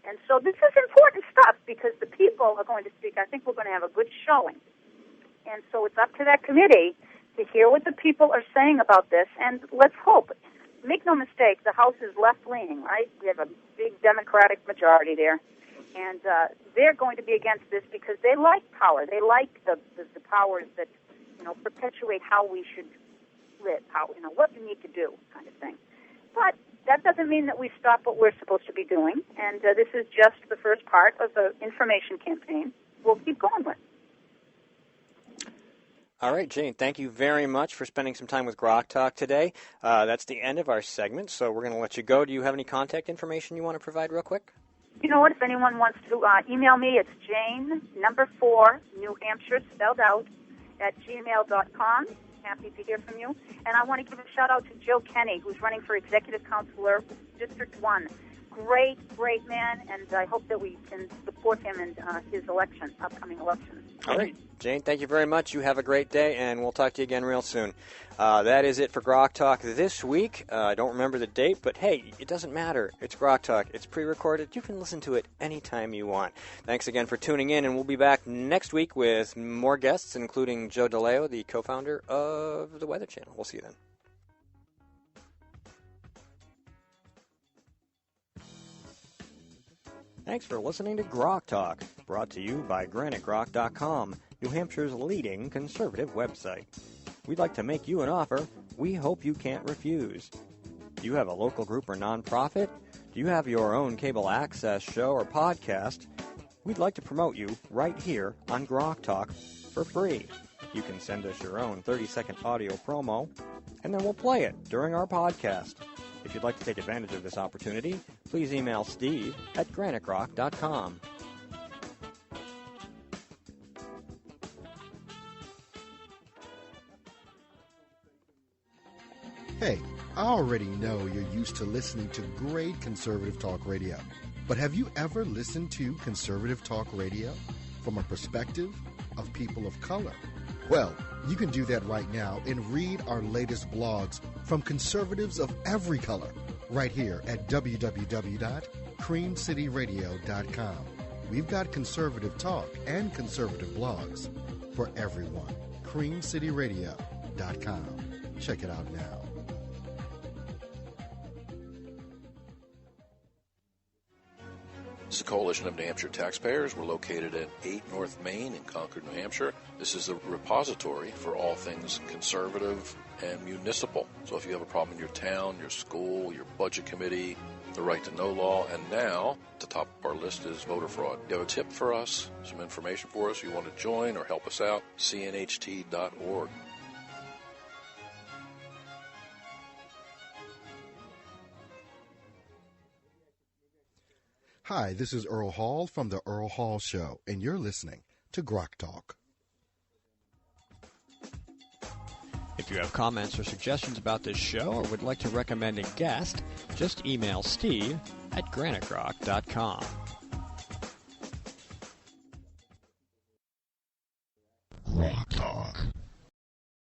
And so this is important stuff because the people are going to speak. I think we're going to have a good showing. And so it's up to that committee to hear what the people are saying about this, and let's hope. Make no mistake, the House is left-leaning, right? We have a big Democratic majority there, and they're going to be against this because they like power. They like the powers that, perpetuate how we should live, what we need to do kind of thing. But that doesn't mean that we stop what we're supposed to be doing, and this is just the first part of the information campaign we'll keep going with. All right, Jane, thank you very much for spending some time with Grok Talk today. That's the end of our segment, so we're going to let you go. Do you have any contact information you want to provide real quick? You know what? If anyone wants to email me, it's Jane, 4, New Hampshire, spelled out, @gmail.com. Happy to hear from you. And I want to give a shout-out to Joe Kenny, who's running for Executive Councilor, District 1. Great man, and I hope that we can support him in his upcoming election. All right, Jane, thank you very much. You have a great day, and we'll talk to you again real soon. That is it for Grok Talk this week. I don't remember the date, but hey, it doesn't matter. It's Grok Talk. It's pre-recorded. You can listen to it anytime you want. Thanks again for tuning in, and we'll be back next week with more guests, including Joe DeLeo, the co-founder of the Weather Channel. We'll see you then. Thanks for listening to Grok Talk, brought to you by GraniteGrok.com, New Hampshire's leading conservative website. We'd like to make you an offer we hope you can't refuse. Do you have a local group or nonprofit? Do you have your own cable access show or podcast? We'd like to promote you right here on Grok Talk for free. You can send us your own 30-second audio promo, and then we'll play it during our podcast. If you'd like to take advantage of this opportunity, please email Steve at GraniteGrok.com. Hey, I already know you're used to listening to great conservative talk radio. But have you ever listened to conservative talk radio? from a perspective of people of color? Well, you can do that right now and read our latest blogs from conservatives of every color right here at www.creamcityradio.com. We've got conservative talk and conservative blogs for everyone. creamcityradio.com. Check it out now. This is the Coalition of New Hampshire Taxpayers. We're located at 8 North Main in Concord, New Hampshire. This is the repository for all things conservative and municipal. So if you have a problem in your town, your school, your budget committee, the right to know law, and now at the top of our list is voter fraud. You have a tip for us, some information for us, you want to join or help us out, cnht.org. Hi, this is Earl Hall from The Earl Hall Show, and you're listening to Grok Talk. If you have comments or suggestions about this show or would like to recommend a guest, just email Steve at graniterock.com.